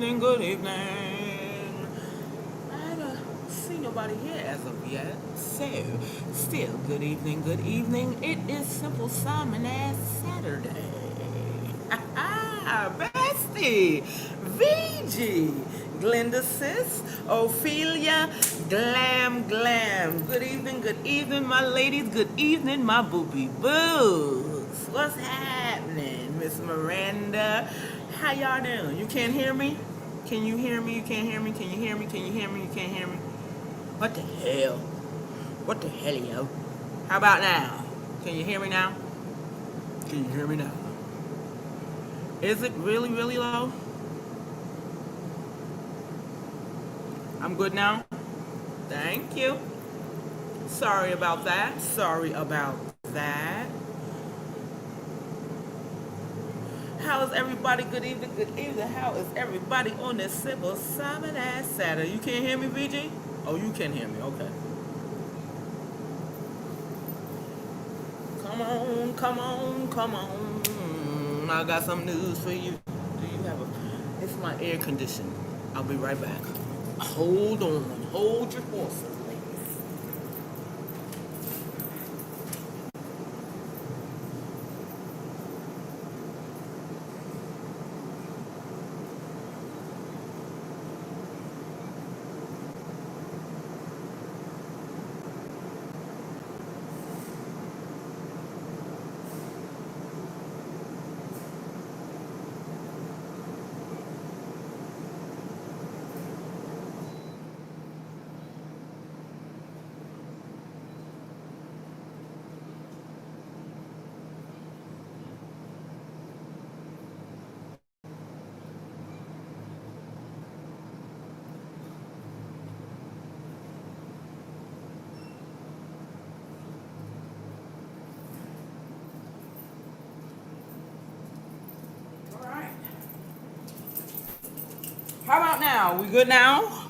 evening, good evening. I haven't seen nobody here as of yet. So, still, good evening, good evening. It is Simple Simon as Saturday. Bestie, VG, Glenda Sis, Ophelia, Glam. Good evening, my ladies. Good evening, my booby boos. What's happening, Miss Miranda? How y'all doing? You can't hear me? Can you hear me? You can't hear me? Can you hear me? Can you hear me? You can't hear me? What the hell? What the hell, yo? How about now? Can you hear me now? Can you hear me now? Is it really, really low? I'm good now? Thank you. Sorry about that. Sorry about that. How is everybody? Good evening, good evening. How is everybody on this Simple Simon ass Saturday? You can't hear me, VG? Oh, you can hear me. Okay. Come on, come on, come on. I got some news for you. Do you have a... It's my air conditioning. I'll be right back. Hold on. Hold your horses, ladies. All right. How about now? We good now?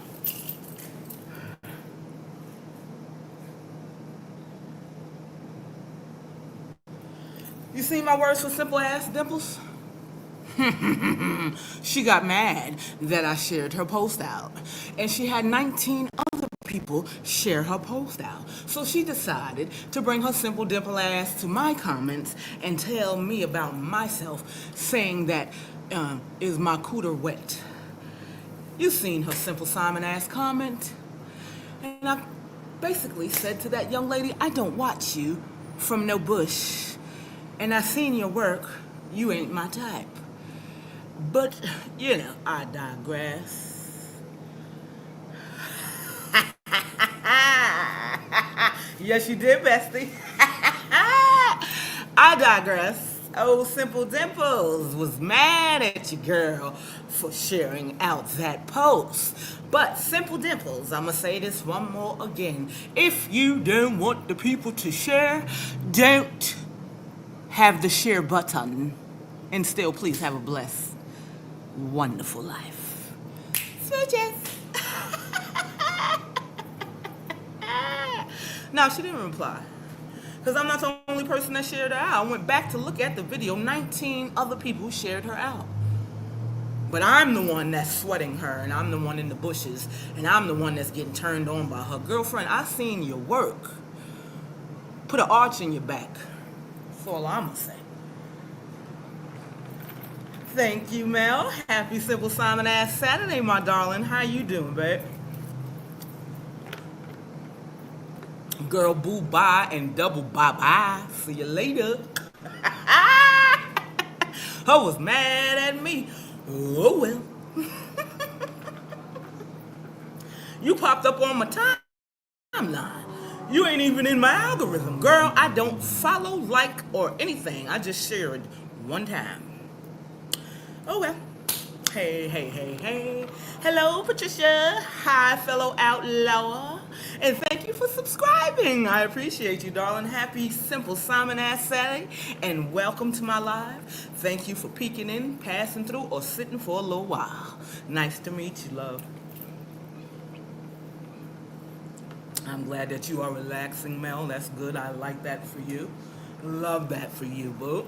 You see my words for simple ass dimples? She got mad that I shared her post out. And she had 19 other people share her post out. So she decided to bring her simple dimple ass to my comments and tell me about myself, saying that is my cooter wet? You seen her simple Simon ass comment? And I basically said to that young lady, I don't watch you from no bush. And I seen your work, you ain't my type. But, I digress. Yes, you did, bestie. I digress. Oh, Simple Dimples was mad at you, girl, for sharing out that post. But, Simple Dimples, I'm going to say this one more again. If you don't want the people to share, don't have the share button. And still, please have a blessed, wonderful life. Switches. No, she didn't reply. Because I'm not the only person that shared her out. I went back to look at the video. 19 other people shared her out. But I'm the one that's sweating her, and I'm the one in the bushes, and I'm the one that's getting turned on by her. Girlfriend, I seen your work. Put an arch in your back. That's all I'm going to say. Thank you, Mel. Happy Simple Simon ass Saturday, my darling. How you doing, babe? Girl, boo bye and double bye bye. See you later. Her was mad at me. Oh well. You popped up on my timeline. You ain't even in my algorithm. Girl, I don't follow, like, or anything. I just shared one time. Oh well. Hey, hey, hey, hey. Hello, Patricia. Hi, fellow outlaw. And thank you for subscribing. I appreciate you, darling. Happy Simple Simon ass Saturday. And welcome to my live. Thank you for peeking in, passing through, or sitting for a little while. Nice to meet you, love. I'm glad that you are relaxing, Mel. That's good. I like that for you. Love that for you, boo.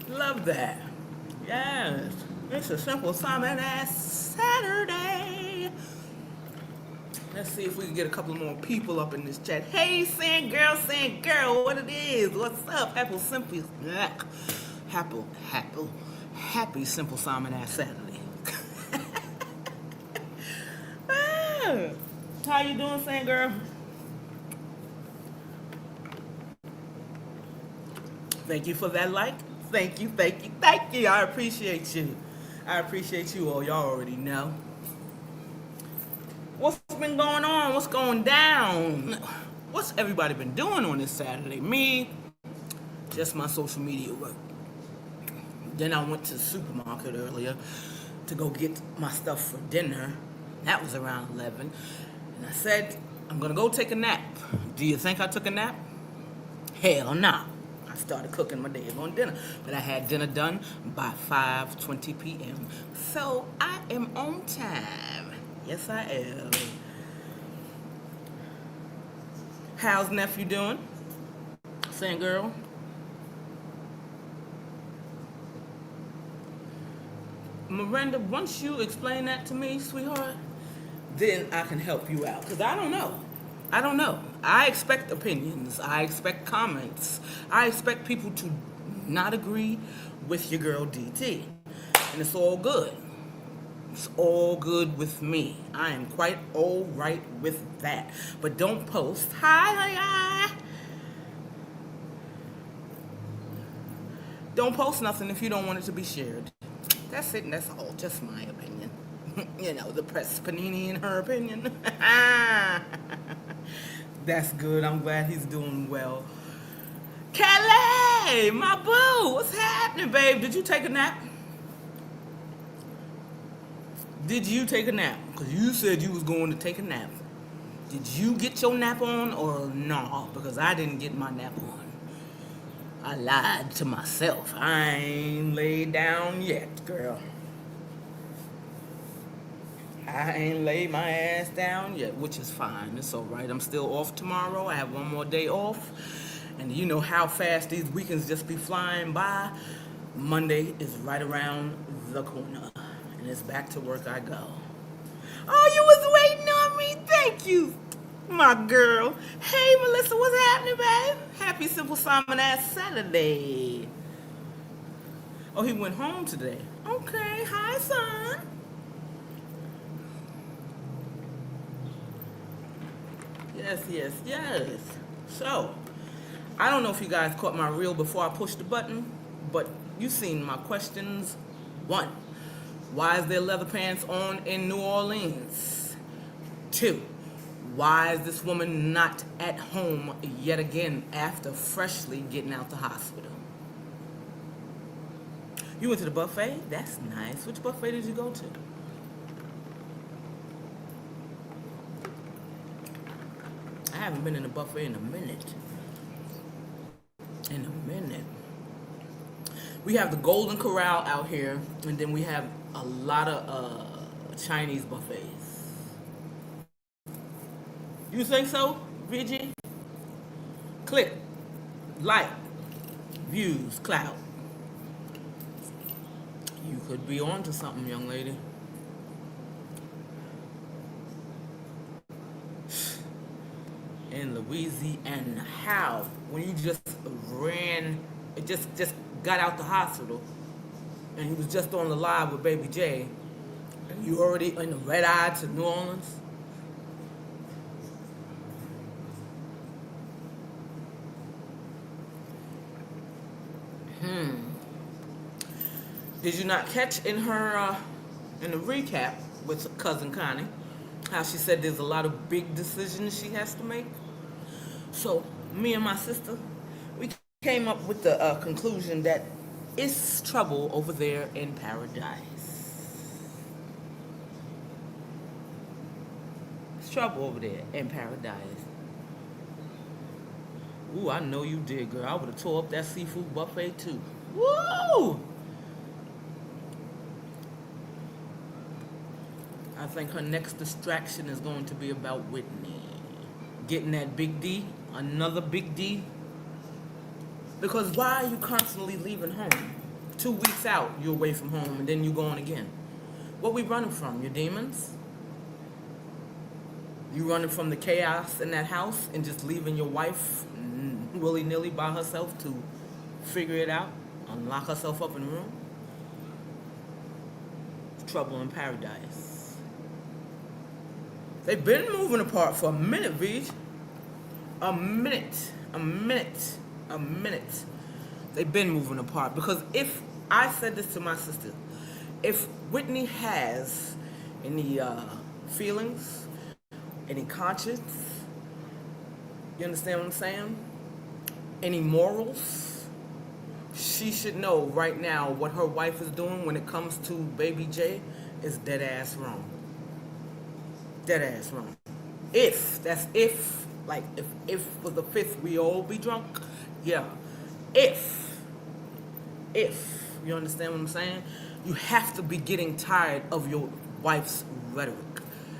Love that. Yes. It's a simple Simon ass Saturday. Let's see if we can get a couple more people up in this chat. Hey, saying girl, what it is? What's up? Happy simple Simon ass Saturday. Ah, how you doing, saying girl? Thank you for that like. Thank you. I appreciate you. I appreciate you all. Y'all already know. What's been going on? What's going down? What's everybody been doing on this Saturday? Me, just my social media work. Then I went to the supermarket earlier to go get my stuff for dinner. That was around 11. And I said, I'm going to go take a nap. Do you think I took a nap? Hell no. I started cooking my daggone dinner. But I had dinner done by 5:20 p.m. So I am on time. Yes, I am. How's nephew doing? Saying girl? Miranda, once you explain that to me, sweetheart, then I can help you out. Because I don't know. I expect opinions. I expect comments. I expect people to not agree with your girl DT. And it's all good. It's all good with me. I am quite all right with that. But don't post, hi. Don't post nothing if you don't want it to be shared. That's it, and that's all. Just my opinion. You know, the press panini in her opinion. That's good. I'm glad he's doing well. Kelly, my boo, what's happening, babe? Did you take a nap? Did you take a nap? Because you said you was going to take a nap. Did you get your nap on or no? Because I didn't get my nap on. I lied to myself. I ain't laid down yet, girl. I ain't laid my ass down yet, which is fine. It's all right. I'm still off tomorrow. I have one more day off. And you know how fast these weekends just be flying by. Monday is right around the corner. And it's back to work I go. Oh, you was waiting on me? Thank you, my girl. Hey, Melissa, what's happening, babe? Happy Simple Simon ass Saturday. Oh, he went home today. Okay, hi, son. Yes. So, I don't know if you guys caught my reel before I pushed the button, but you seen my questions. 1, why is there leather pants on in New Orleans? 2, why is this woman not at home yet again after freshly getting out the hospital? You went to the buffet? That's nice. Which buffet did you go to? I haven't been in a buffet in a minute. We have the Golden Corral out here, and then we have a lot of Chinese buffets. You think so, VG? Click, like, views, clout. You could be on to something, young lady. In Louisiana, how? When you just just got out the hospital, and you was just on the live with Baby J, and you already in the red eye to New Orleans? Did you not catch in her in the recap with Cousin Connie how she said there's a lot of big decisions she has to make? So me and my sister, we came up with the conclusion that it's trouble over there in paradise. It's trouble over there in paradise. Ooh, I know you did, girl. I would have tore up that seafood buffet too. Woo! I think her next distraction is going to be about Whitney. Getting that big D, another big D. Because why are you constantly leaving home 2 weeks out, you're away from home, and then you're going again. What we running from? Your demons? You running from the chaos in that house and just leaving your wife willy-nilly by herself to figure it out and lock herself up in a room? Trouble in paradise. They've been moving apart for a minute, Vij. A minute. They've been moving apart. Because if I said this to my sister, if Whitney has any feelings, any conscience, you understand what I'm saying? Any morals, she should know right now what her wife is doing when it comes to Baby J is dead ass wrong. Dead ass wrong. If was the fifth, we all be drunk. Yeah. If, you understand what I'm saying? You have to be getting tired of your wife's rhetoric.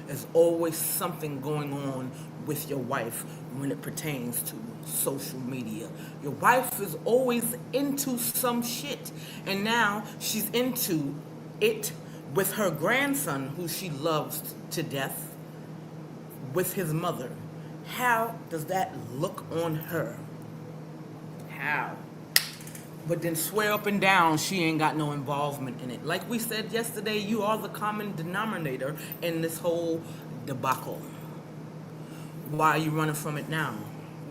There's always something going on with your wife when it pertains to social media. Your wife is always into some shit, and now she's into it with her grandson, who she loves to death, with his mother. How does that look on her? How? But then swear up and down she ain't got no involvement in it. Like we said yesterday, you are the common denominator in this whole debacle. Why are you running from it now?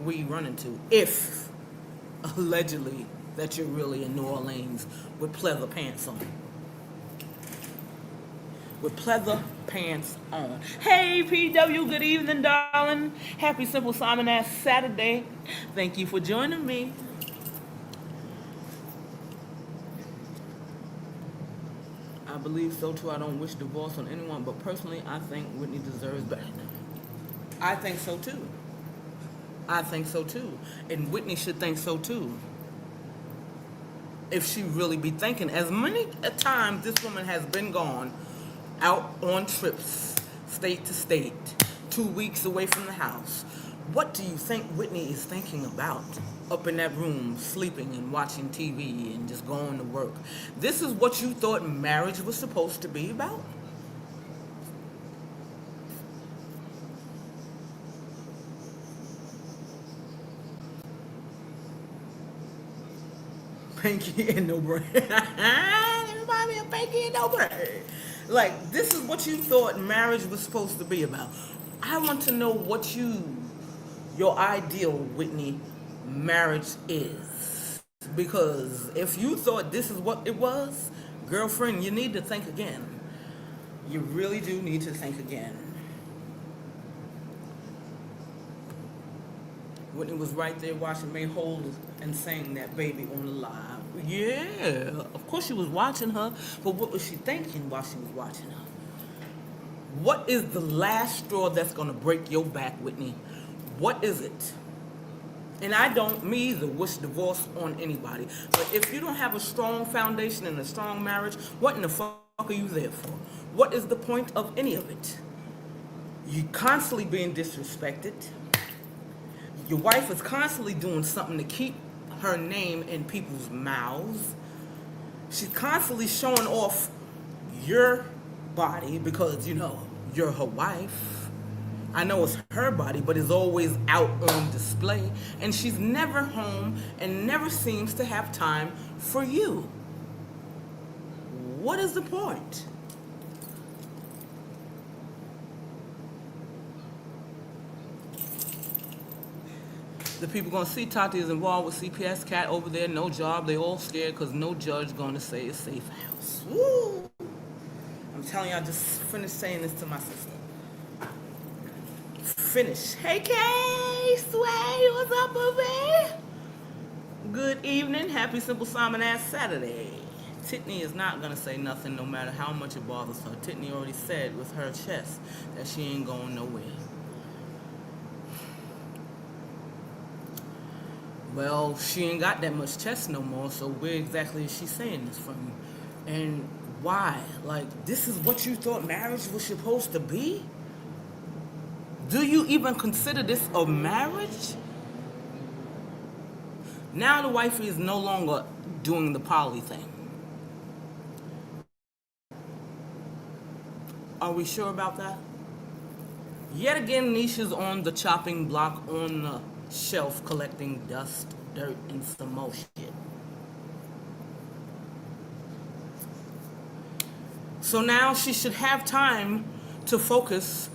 Where you running to? If, allegedly, that you're really in New Orleans with pleather pants on. With pleather pants on. Hey, PW, good evening, darling. Happy Simple Simon Ass Saturday. Thank you for joining me. I believe so too. I don't wish divorce on anyone, but personally, I think Whitney deserves better. I think so too. And Whitney should think so too. If she really be thinking, as many times this woman has been gone out on trips, state to state, 2 weeks away from the house, what do you think Whitney is thinking about? Up in that room, sleeping and watching TV and just going to work. This is what you thought marriage was supposed to be about? Pinky and no brain. Everybody a pinky and no brain. Like, this is what you thought marriage was supposed to be about. I want to know what your ideal, Whitney, marriage is. Because if you thought this is what it was, girlfriend, you need to think again. You really do need to think again. Whitney was right there watching May hold and sang that baby on the live. Yeah, of course she was watching her, but what was she thinking while she was watching her? What is the last straw that's going to break your back, Whitney? What is it? And I don't, me either, wish divorce on anybody. But if you don't have a strong foundation and a strong marriage, what in the fuck are you there for? What is the point of any of it? You constantly being disrespected. Your wife is constantly doing something to keep her name in people's mouths. She's constantly showing off your body because, you're her wife. I know it's her body, but it's always out on display. And she's never home and never seems to have time for you. What is the point? The people gonna see Tati is involved with CPS cat over there, no job. They all scared because no judge gonna say it's safe house. Woo! I'm telling you, I just finished saying this to my sister. Finish. Hey Kay, Sway, what's up, boo? Good evening. Happy Simple Simon Ass Saturday. Titney is not gonna say nothing no matter how much it bothers her. Titney already said with her chest that she ain't going nowhere. Well, she ain't got that much chest no more, so where exactly is she saying this from? And why? Like, this is what you thought marriage was supposed to be? Do you even consider this a marriage? Now the wifey is no longer doing the poly thing. Are we sure about that? Yet again, Nisha's on the chopping block on the shelf collecting dust, dirt, and some more shit. So now she should have time to focus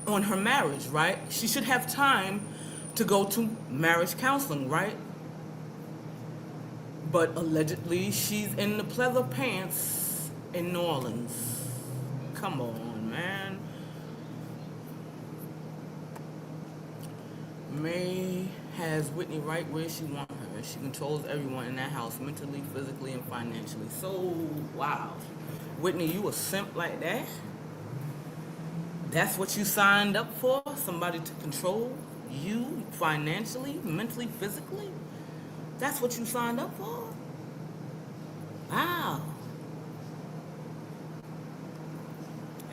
on her marriage, right? She should have time to go to marriage counseling, right? But allegedly, she's in the pleather pants in New Orleans. Come on, man. May has Whitney right where she wants her. She controls everyone in that house, mentally, physically, and financially. So, wow. Whitney, you a simp like that? That's what you signed up for? Somebody to control you financially, mentally, physically? That's what you signed up for? Wow.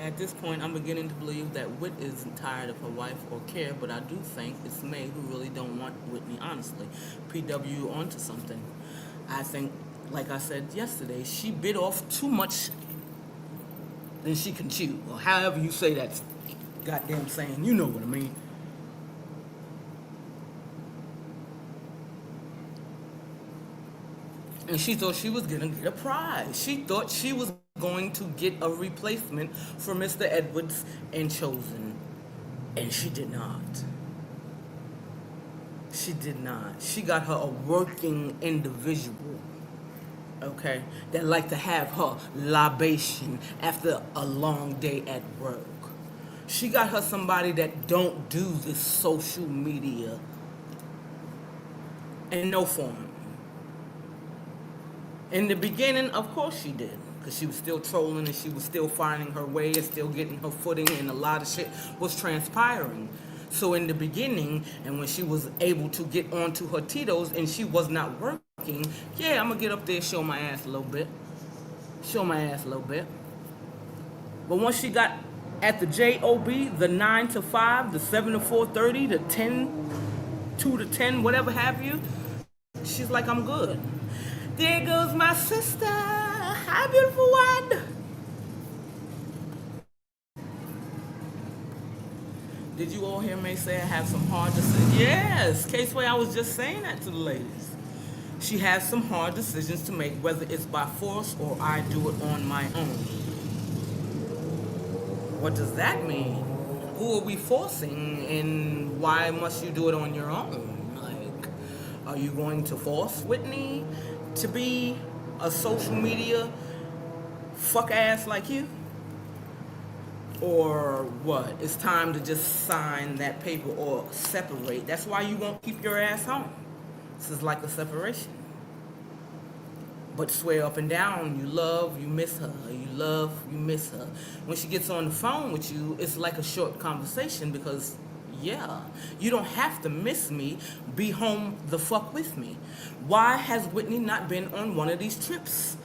At this point, I'm beginning to believe that Whit isn't tired of her wife or care, but I do think it's May who really don't want Whitney, honestly. PW onto something. I think, like I said yesterday, she bit off too much than she can chew. Or however you say that goddamn saying, you know what I mean. And she thought she was gonna get a prize. She thought she was going to get a replacement for Mr. Edwards and Chosen. And she did not. She did not. She got her a working individual, okay, that like to have her libation after a long day at work. She got her somebody that don't do this social media in no form. In the beginning, of course she did, because she was still trolling and she was still finding her way and still getting her footing, and a lot of shit was transpiring. So in the beginning, and when she was able to get onto her Tito's and she was not working, yeah, I'm going to get up there and show my ass a little bit. Show my ass a little bit. But once she got at the JOB, the 9 to 5, the 7 to 4:30, the 10, 2 to 10, whatever have you, she's like, I'm good. There goes my sister. Hi, beautiful one. Did you all hear me say I have some hard decisions? Yes, Case Way, I was just saying that to the ladies. She has some hard decisions to make, whether it's by force or I do it on my own. What does that mean? Who are we forcing, and why must you do it on your own? Like, are you going to force Whitney to be a social media fuck ass like you? Or what? It's time to just sign that paper or separate. That's why you won't keep your ass home. This is like a separation. But swear up and down, you love, you miss her. You love, you miss her. When she gets on the phone with you, it's like a short conversation because, yeah, you don't have to miss me. Be home the fuck with me. Why has Whitney not been on one of these trips?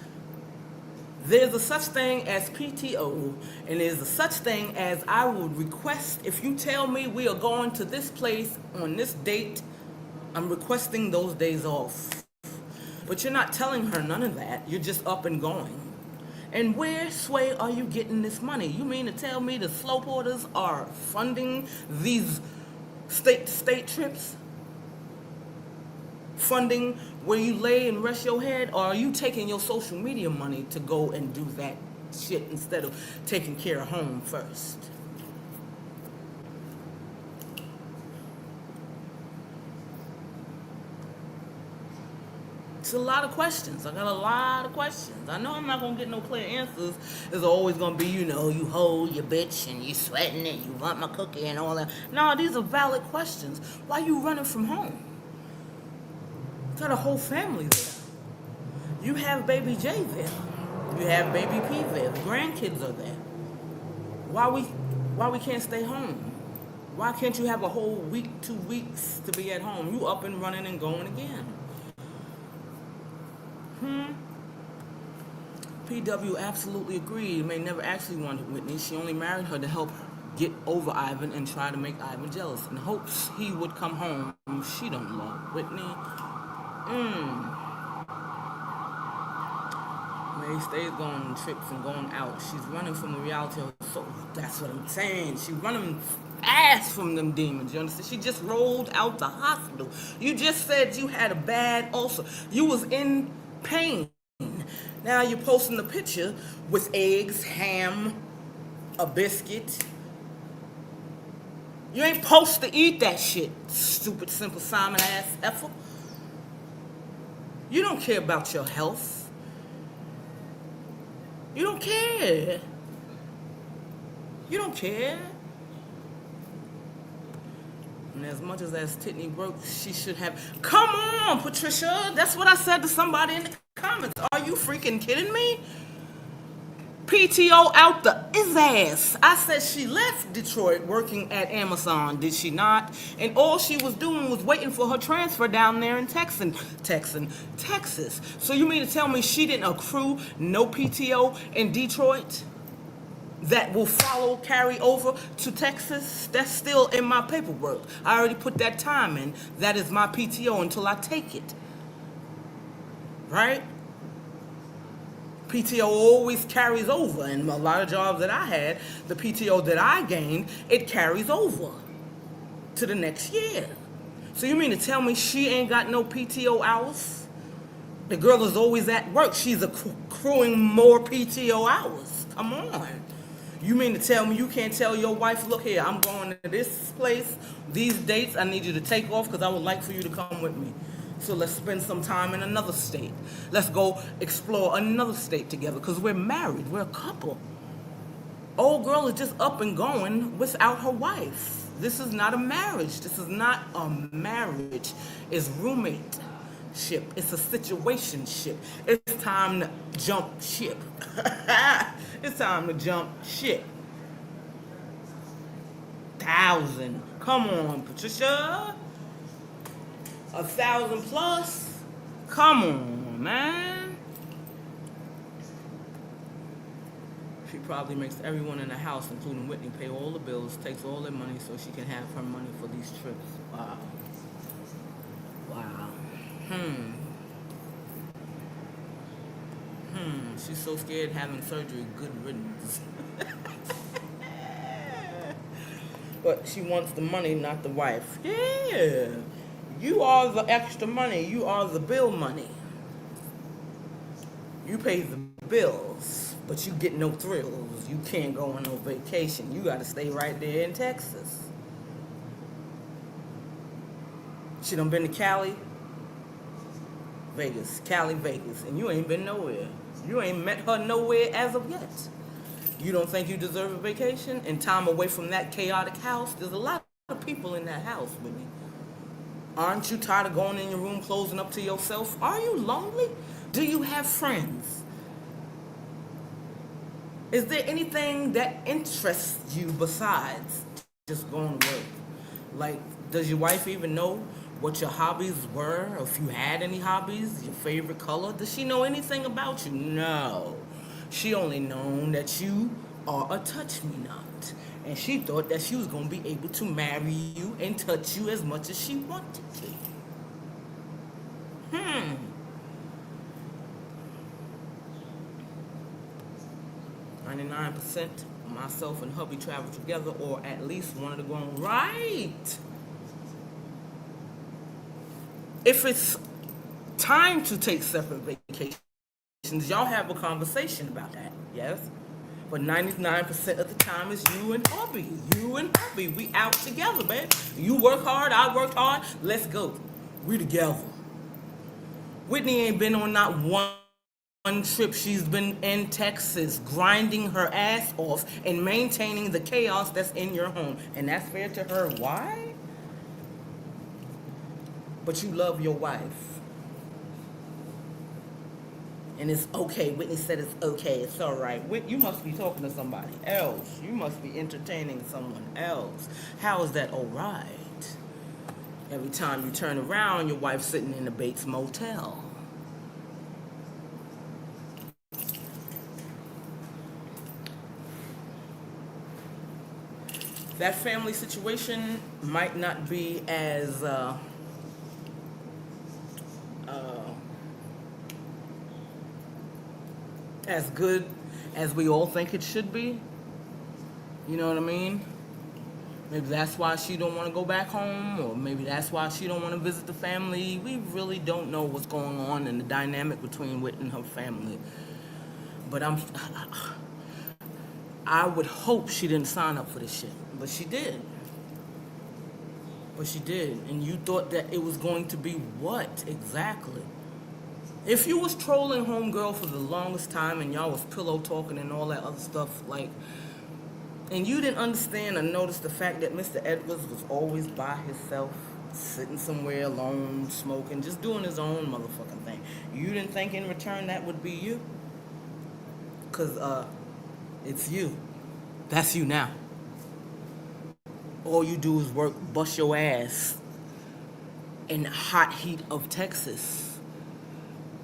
There's a such thing as PTO, and there's a such thing as I would request, if you tell me we are going to this place on this date, I'm requesting those days off. But you're not telling her none of that. You're just up and going. And where, Sway, are you getting this money? You mean to tell me the slow porters are funding these state-to-state trips? Funding where you lay and rest your head? Or are you taking your social media money to go and do that shit instead of taking care of home first? It's a lot of questions. I got a lot of questions. I know I'm not going to get no clear answers. There's always going to be, you hold your bitch and you sweating and you want my cookie and all that. No, these are valid questions. Why you running from home? You got a whole family there. You have baby J there. You have baby P there. The grandkids are there. Why we can't stay home? Why can't you have a whole week, 2 weeks to be at home? You up and running and going again. PW absolutely agreed. May never actually wanted Whitney. She only married her to help get over Ivan and try to make Ivan jealous in hopes he would come home. She don't love Whitney. May stays going on trips and going out. She's running from the reality of So that's what I'm saying. She running fast from them demons. You understand? She just rolled out the hospital. You just said you had a bad ulcer. You was in pain. Now you're posting a picture with eggs, ham, a biscuit. You ain't supposed to eat that shit, stupid, simple Simon ass effer. You don't care about your health. You don't care. You don't care. And as much as Titney broke, she should have. Come on, Patricia. That's what I said to somebody in the comments. Are you freaking kidding me? PTO out the his ass. I said she left Detroit working at Amazon, did she not? And all she was doing was waiting for her transfer down there in Texas. So you mean to tell me she didn't accrue no PTO in Detroit? That will carry over to Texas? That's still in my paperwork. I already put that time in. That is my PTO until I take it. Right? PTO always carries over, and a lot of jobs that I had, the PTO that I gained, it carries over to the next year. So you mean to tell me she ain't got no PTO hours? The girl is always at work. She's accruing more PTO hours. Come on. You mean to tell me you can't tell your wife, look here, I'm going to this place, these dates, I need you to take off because I would like for you to come with me. So let's spend some time in another state. Let's go explore another state together because we're married. We're a couple. Old girl is just up and going without her wife. This is not a marriage. This is not a marriage. It's roommate ship. It's a situationship. It's time to jump ship. It's time to jump ship. 1,000. Come on, Patricia. 1,000 plus? Come on, man. She probably makes everyone in the house, including Whitney, pay all the bills, takes all their money so she can have her money for these trips. Wow. Wow. She's so scared having surgery. Good riddance. But she wants the money, not the wife. Yeah. You are the extra money. You are the bill money. You pay the bills, but you get no thrills. You can't go on no vacation. You got to stay right there in Texas. She done been to Cali, Vegas, and you ain't been nowhere. You ain't met her nowhere as of yet. You don't think you deserve a vacation and time away from that chaotic house? There's a lot of people in that house, Whitney. Aren't you tired of going in your room, closing up to yourself? Are you lonely? Do you have friends? Is there anything that interests you besides just going to work? Like, does your wife even know what your hobbies were, or if you had any hobbies, your favorite color? Does she know anything about you? No. She only known that you are a touch-me-not. And she thought that she was going to be able to marry you and touch you as much as she wanted to. 99% myself and hubby travel together, or at least one of the going right. If it's time to take separate vacations, y'all have a conversation about that, yes? But 99% of the time is you and hubby. You and hubby. We out together, babe. You work hard, I work hard. Let's go. We together. Whitney ain't been on not one trip. She's been in Texas, grinding her ass off and maintaining the chaos that's in your home. And that's fair to her. Why? But you love your wife. And it's okay. Whitney said it's okay. It's all right. You must be talking to somebody else. You must be entertaining someone else. How is that all right? Every time you turn around, your wife's sitting in the Bates Motel. That family situation might not be as good as we all think it should be. You know what I mean? Maybe that's why she don't want to go back home, or maybe that's why she don't want to visit the family. We really don't know what's going on in the dynamic between Whit and her family. But I would hope she didn't sign up for this shit. But she did. And you thought that it was going to be what exactly? If you was trolling homegirl for the longest time and y'all was pillow talking and all that other stuff, like, and you didn't understand or notice the fact that Mr. Edwards was always by himself, sitting somewhere alone, smoking, just doing his own motherfucking thing. You didn't think in return that would be you? Because, it's you. That's you now. All you do is work, bust your ass in the hot heat of Texas,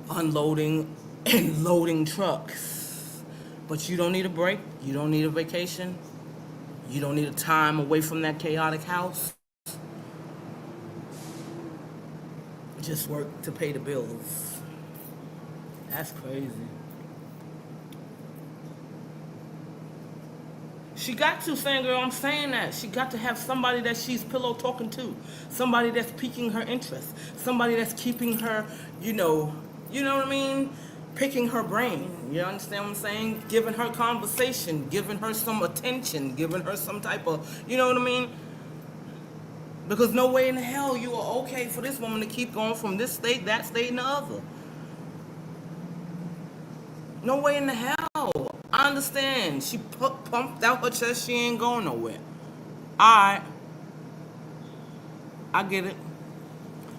unloading and loading trucks. But you don't need a break. You don't need a vacation. You don't need a time away from that chaotic house. Just work to pay the bills. That's crazy. She got to, Fangirl, I'm saying that. She got to have somebody that she's pillow talking to. Somebody that's piquing her interest. Somebody that's keeping her, you know what I mean? Picking her brain. You understand what I'm saying? Giving her conversation, giving her some attention, giving her some type of, you know what I mean? Because no way in hell you are okay for this woman to keep going from this state, that state, and the other. No way in the hell. I understand. She pumped out her chest. She ain't going nowhere. Alright. I get it.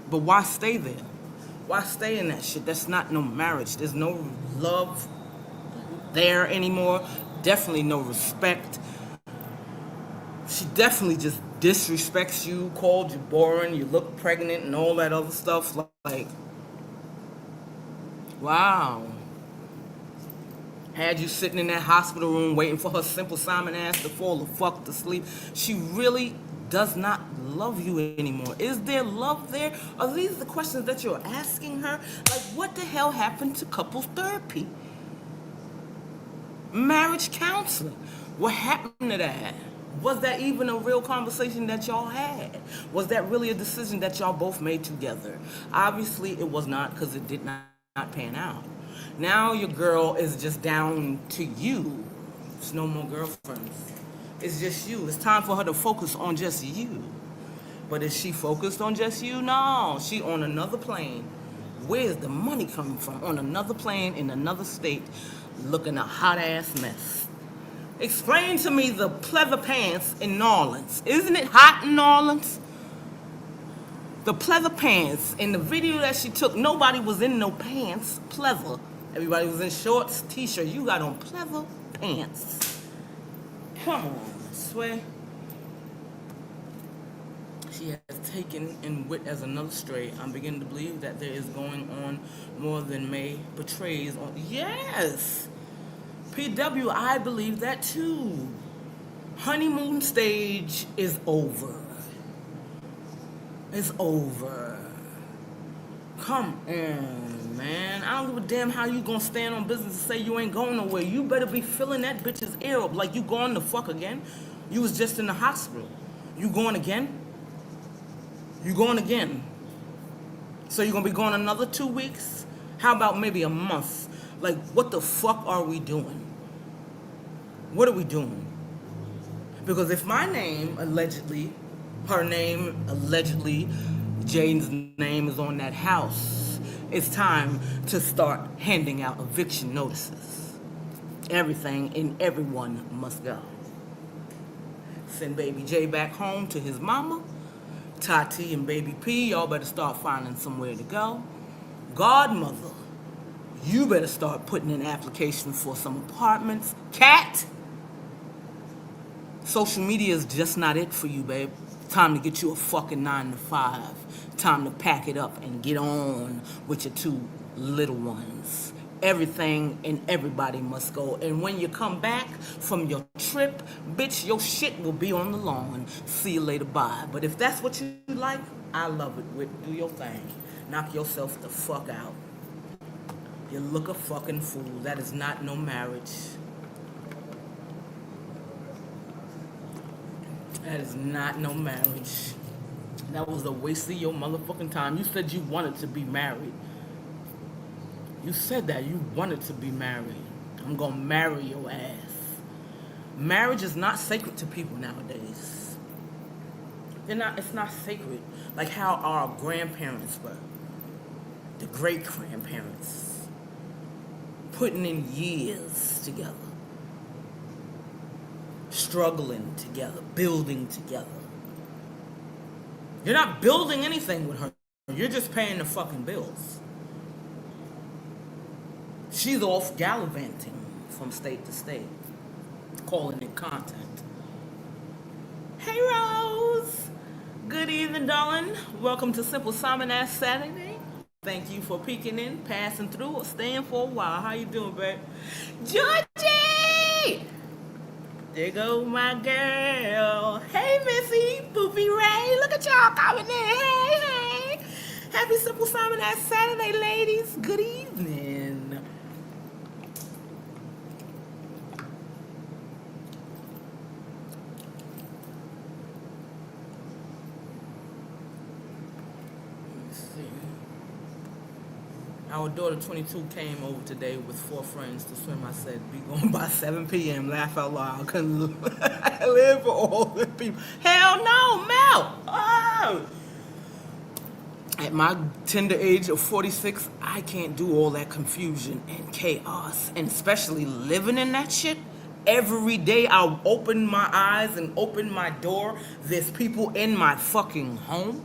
But why stay there? Why stay in that shit? That's not no marriage. There's no love there anymore. Definitely no respect. She definitely just disrespects you, called you boring, you look pregnant and all that other stuff. Like, wow. Had you sitting in that hospital room waiting for her Simple Simon ass to fall the fuck to sleep. She really does not love you anymore. Is there love there? Are these the questions that you're asking her? Like, what the hell happened to couples therapy? Marriage counseling. What happened to that? Was that even a real conversation that y'all had? Was that really a decision that y'all both made together? Obviously, it was not, because it did not pan out. Now your girl is just down to you. There's no more girlfriends. It's just you. It's time for her to focus on just you. But is she focused on just you? No. She on another plane. Where's the money coming from? On another plane in another state, looking a hot-ass mess. Explain to me the pleather pants in New Orleans. Isn't it hot in New Orleans? The pleather pants in the video that she took, nobody was in no pants, pleather. Everybody was in shorts, t-shirt. You got on pleather pants. Come on, I swear. She has taken in Whit as another stray. I'm beginning to believe that there is going on more than May betrays on. Yes! PW, I believe that too. Honeymoon stage is over. It's over. Come on, man. I don't give a damn how you gonna stand on business and say you ain't going nowhere. You better be filling that bitch's ear up like you going to fuck again. You was just in the hospital. You going again? You going again? So you gonna be going another 2 weeks? How about maybe a month? Like, what the fuck are we doing? What are we doing? Because if my name, allegedly, her name, allegedly, Jane's name is on that house, it's time to start handing out eviction notices. Everything and everyone must go. Send baby J back home to his mama. Tati and baby P, y'all better start finding somewhere to go. Godmother, you better start putting in applications for some apartments. Cat, social media is just not it for you, babe. Time to get you a fucking 9 to 5. Time to pack it up and get on with your 2 little ones. Everything and everybody must go. And when you come back from your trip, bitch, your shit will be on the lawn. See you later, bye. But if that's what you like, I love it. Do your thing. Knock yourself the fuck out. You look a fucking fool. That is not no marriage. That is not no marriage. That was a waste of your motherfucking time. You said you wanted to be married. You said that you wanted to be married. I'm gonna marry your ass. Marriage is not sacred to people nowadays. It's not sacred like how our grandparents were. The great grandparents. Putting in years together. Struggling together. Building together. You're not building anything with her. You're just paying the fucking bills. She's off gallivanting from state to state, calling it content. Hey, Rose. Good evening, darling. Welcome to Simple Simon Ass Saturday. Thank you for peeking in, passing through, or staying for a while. How you doing, babe? Georgie! There go my girl. Hey, Missy, Poopy Ray. Look at y'all coming in. Hey, hey. Happy Simple Simon Ass Saturday, ladies. Good evening. Our daughter, 22, came over today with 4 friends to swim. I said, be going by 7 p.m. Laugh out loud. I couldn't live for all the people. Hell no, Mel. Oh. At my tender age of 46, I can't do all that confusion and chaos. And especially living in that shit. Every day I'll open my eyes and open my door. There's people in my fucking home.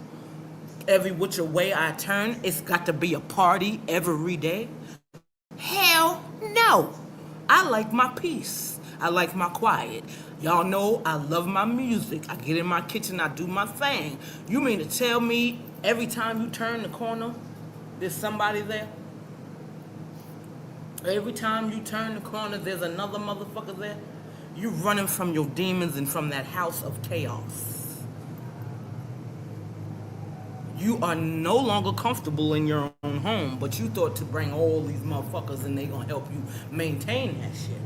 Every which way I turn, it's got to be a party every day. Hell no. I like my peace. I like my quiet. Y'all know I love my music. I get in my kitchen, I do my thing. You mean to tell me every time you turn the corner, there's somebody there? Every time you turn the corner, there's another motherfucker there? You running from your demons and from that house of chaos. You are no longer comfortable in your own home, but you thought to bring all these motherfuckers and they gonna help you maintain that shit.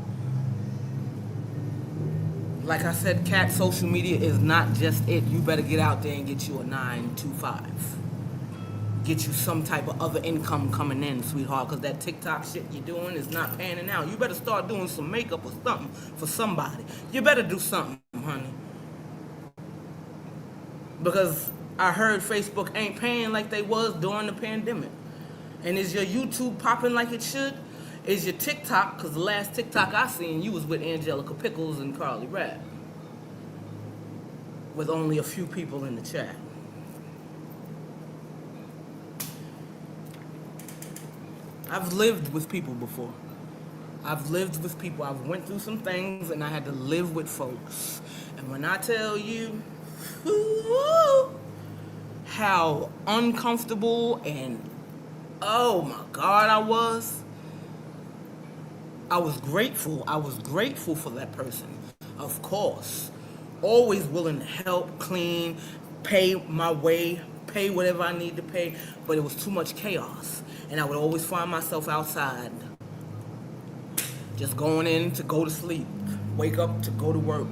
Like I said, cat, social media is not just it. You better get out there and get you a 9-to-5. Get you some type of other income coming in, sweetheart, because that TikTok shit you're doing is not panning out. You better start doing some makeup or something for somebody. You better do something, honey. Because I heard Facebook ain't paying like they was during the pandemic. And is your YouTube popping like it should? Is your TikTok, because the last TikTok I seen, you was with Angelica Pickles and Carly Rapp. With only a few people in the chat. I've lived with people before. I've lived with people. I've went through some things and I had to live with folks. And when I tell you, how uncomfortable and oh my God I was grateful. I was grateful for that person, of course. Always willing to help, clean, pay my way, pay whatever I need to pay, but it was too much chaos. And I would always find myself outside, just going in to go to sleep, wake up to go to work,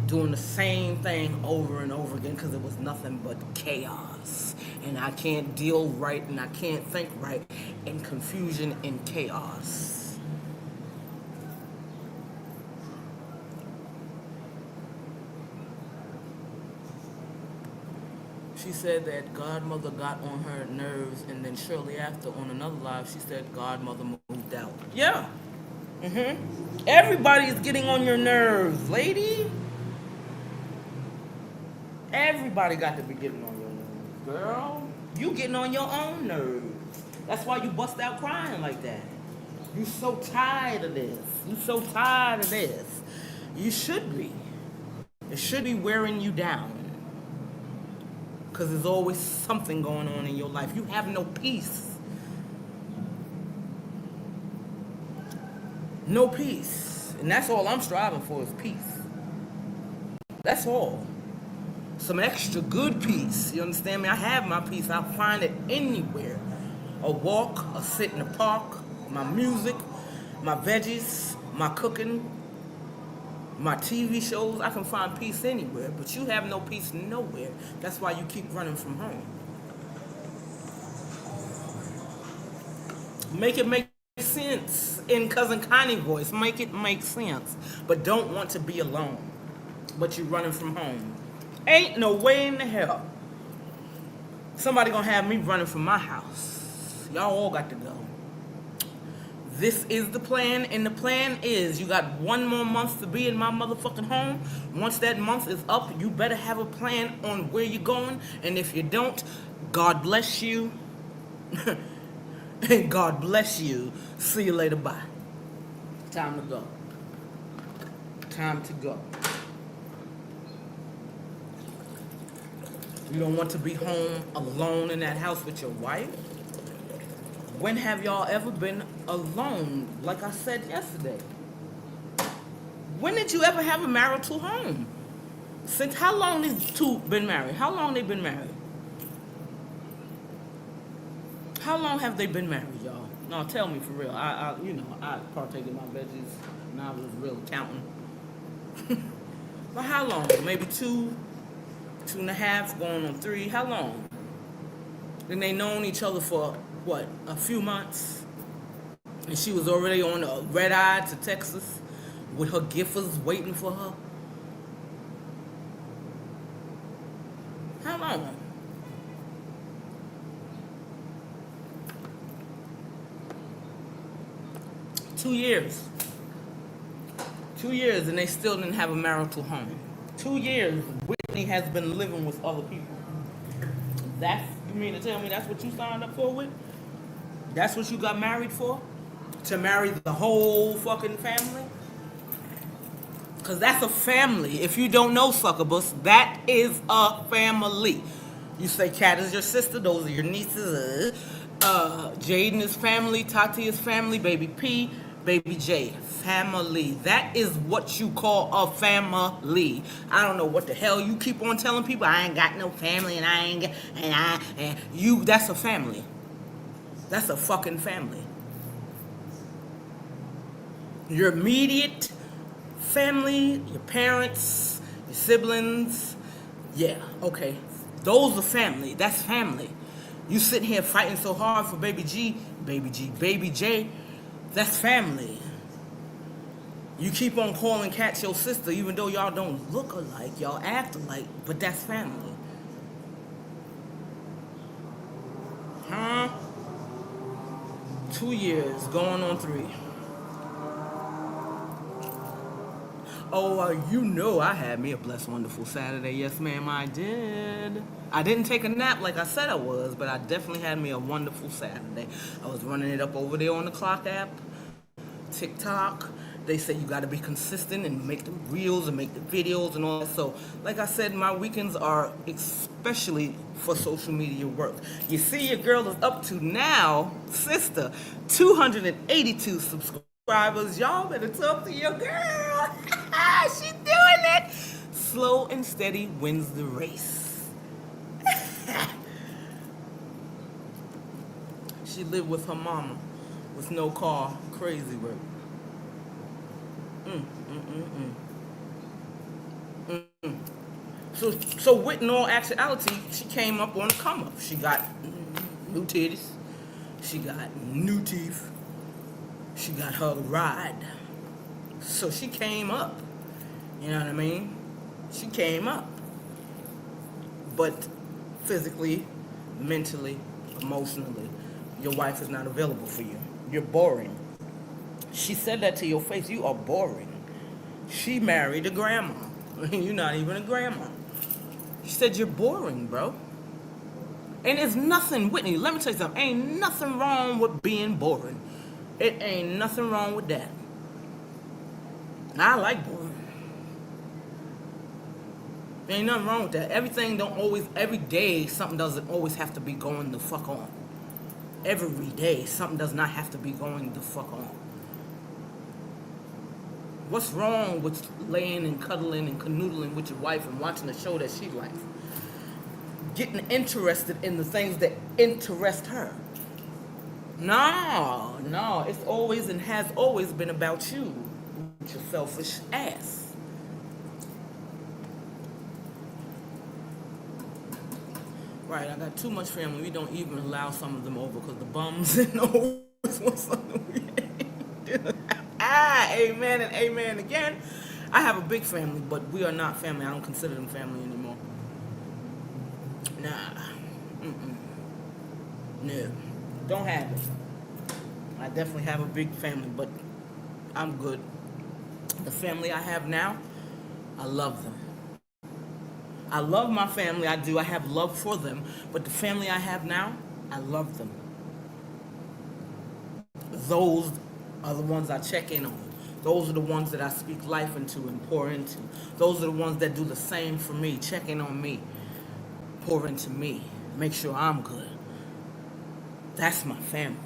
doing the same thing over and over again because it was nothing but chaos. And I can't deal right and I can't think right in confusion and chaos. She said that Godmother got on her nerves, and then shortly after on another live she said Godmother moved out. Yeah. Everybody is getting on your nerves, lady. Everybody got to be getting on your nerves, girl. You getting on your own nerves. That's why you bust out crying like that. You so tired of this. You so tired of this. You should be. It should be wearing you down. Because there's always something going on in your life. You have no peace. No peace. And that's all I'm striving for is peace. That's all. Some extra good peace. You understand me? I have my peace. I'll find it anywhere. A walk, a sit in the park, my music, my veggies, my cooking. My TV shows, I can find peace anywhere, but you have no peace nowhere. That's why you keep running from home. Make it make sense in Cousin Connie voice. Make it make sense. But don't want to be alone. But you running from home. Ain't no way in the hell somebody gonna have me running from my house. Y'all all got to go. This is the plan, and the plan is you got 1 more month to be in my motherfucking home. Once that month is up, you better have a plan on where you're going. And if you don't, God bless you. And God bless you. See you later. Bye. Time to go. Time to go. You don't want to be home alone in that house with your wife? When have y'all ever been alone? Like I said yesterday. When did you ever have a marital home? Since how long these two been married? How long they been married? How long have they been married, y'all? No, tell me for real. I partake in my veggies, and I was really counting. But how long? Maybe 2.5, going on 3. How long? Then they known each other for what? A few months, and she was already on a red eye to Texas with her gifters waiting for her. How long? Two years, and they still didn't have a marital home. 2 years, Whitney has been living with other people. You mean to tell me that's what you signed up for with? That's what you got married for? To marry the whole fucking family? Because that's a family. If you don't know, succubus, that is a family. You say Kat is your sister, those are your nieces. Jaden is family, Tati is family, Baby P, Baby J, family. That is what you call a family. I don't know what the hell you keep on telling people. I ain't got no family, and that's a family. That's a fucking family. Your immediate family, your parents, your siblings, yeah, okay. Those are family. That's family. You sitting here fighting so hard for Baby G, Baby J, that's family. You keep on calling Kat your sister, even though y'all don't look alike, y'all act alike, but that's family. Huh? 2 years, going on 3. Oh, I had me a blessed, wonderful Saturday. Yes, ma'am, I did. I didn't take a nap like I said I was, but I definitely had me a wonderful Saturday. I was running it up over there on the Clock app, TikTok. They say you got to be consistent and make the reels and make the videos and all that. So, like I said, my weekends are especially for social media work. You see, your girl is up to now, sister, 282 subscribers. Y'all better talk to your girl. She doing it. Slow and steady wins the race. She lived with her mama with no car. Crazy work. So with no actuality, she came up on the come up. She got new titties. She got new teeth. She got her ride. So she came up. You know what I mean? She came up. But physically, mentally, emotionally, your wife is not available for you. You're boring. She said that to your face. You are boring. She married a grandma. You're not even a grandma. She said you're boring, bro. And it's nothing, Whitney, let me tell you something. Ain't nothing wrong with being boring. It ain't nothing wrong with that. I like boring. Ain't nothing wrong with that. Every day, something doesn't always have to be going the fuck on. Every day, something does not have to be going the fuck on. What's wrong with laying and cuddling and canoodling with your wife and watching a show that she likes? Getting interested in the things that interest her. No, it's always and has always been about you, with your selfish ass. Right, I got too much family. We don't even allow some of them over because the bums and always want something we ain't. Amen and amen again. I have a big family, but we are not family. I don't consider them family anymore. Nah. No. Don't have it. I definitely have a big family, but I'm good. The family I have now, I love them. I love my family, I do. I have love for them. But the family I have now, I love them. Those are the ones I check in on. Those are the ones that I speak life into and pour into. Those are the ones that do the same for me, check in on me, pour into me, make sure I'm good. That's my family.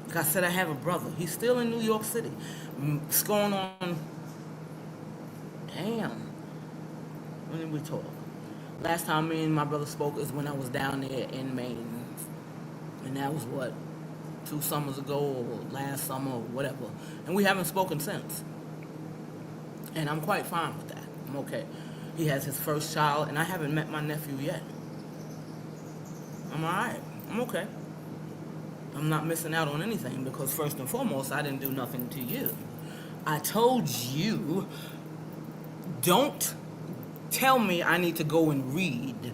Like I said, I have a brother. He's still in New York City. It's going on. Damn. When did we talk? Last time me and my brother spoke is when I was down there in Maine. And that was what? 2 summers ago or last summer or whatever. And we haven't spoken since. And I'm quite fine with that. I'm okay. He has his first child and I haven't met my nephew yet. I'm alright. I'm okay. I'm not missing out on anything because first and foremost, I didn't do nothing to you. I told you, don't tell me I need to go and read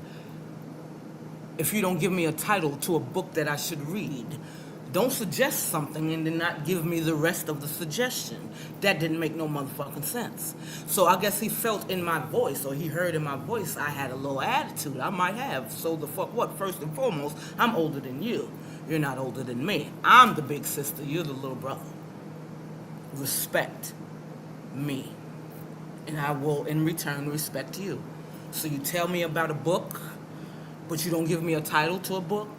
if you don't give me a title to a book that I should read. Don't suggest something and then not give me the rest of the suggestion. That didn't make no motherfucking sense. So I guess he felt in my voice, or he heard in my voice, I had a little attitude. I might have. So the fuck what? First and foremost, I'm older than you. You're not older than me. I'm the big sister. You're the little brother. Respect me. And I will, in return, respect you. So you tell me about a book, but you don't give me a title to a book?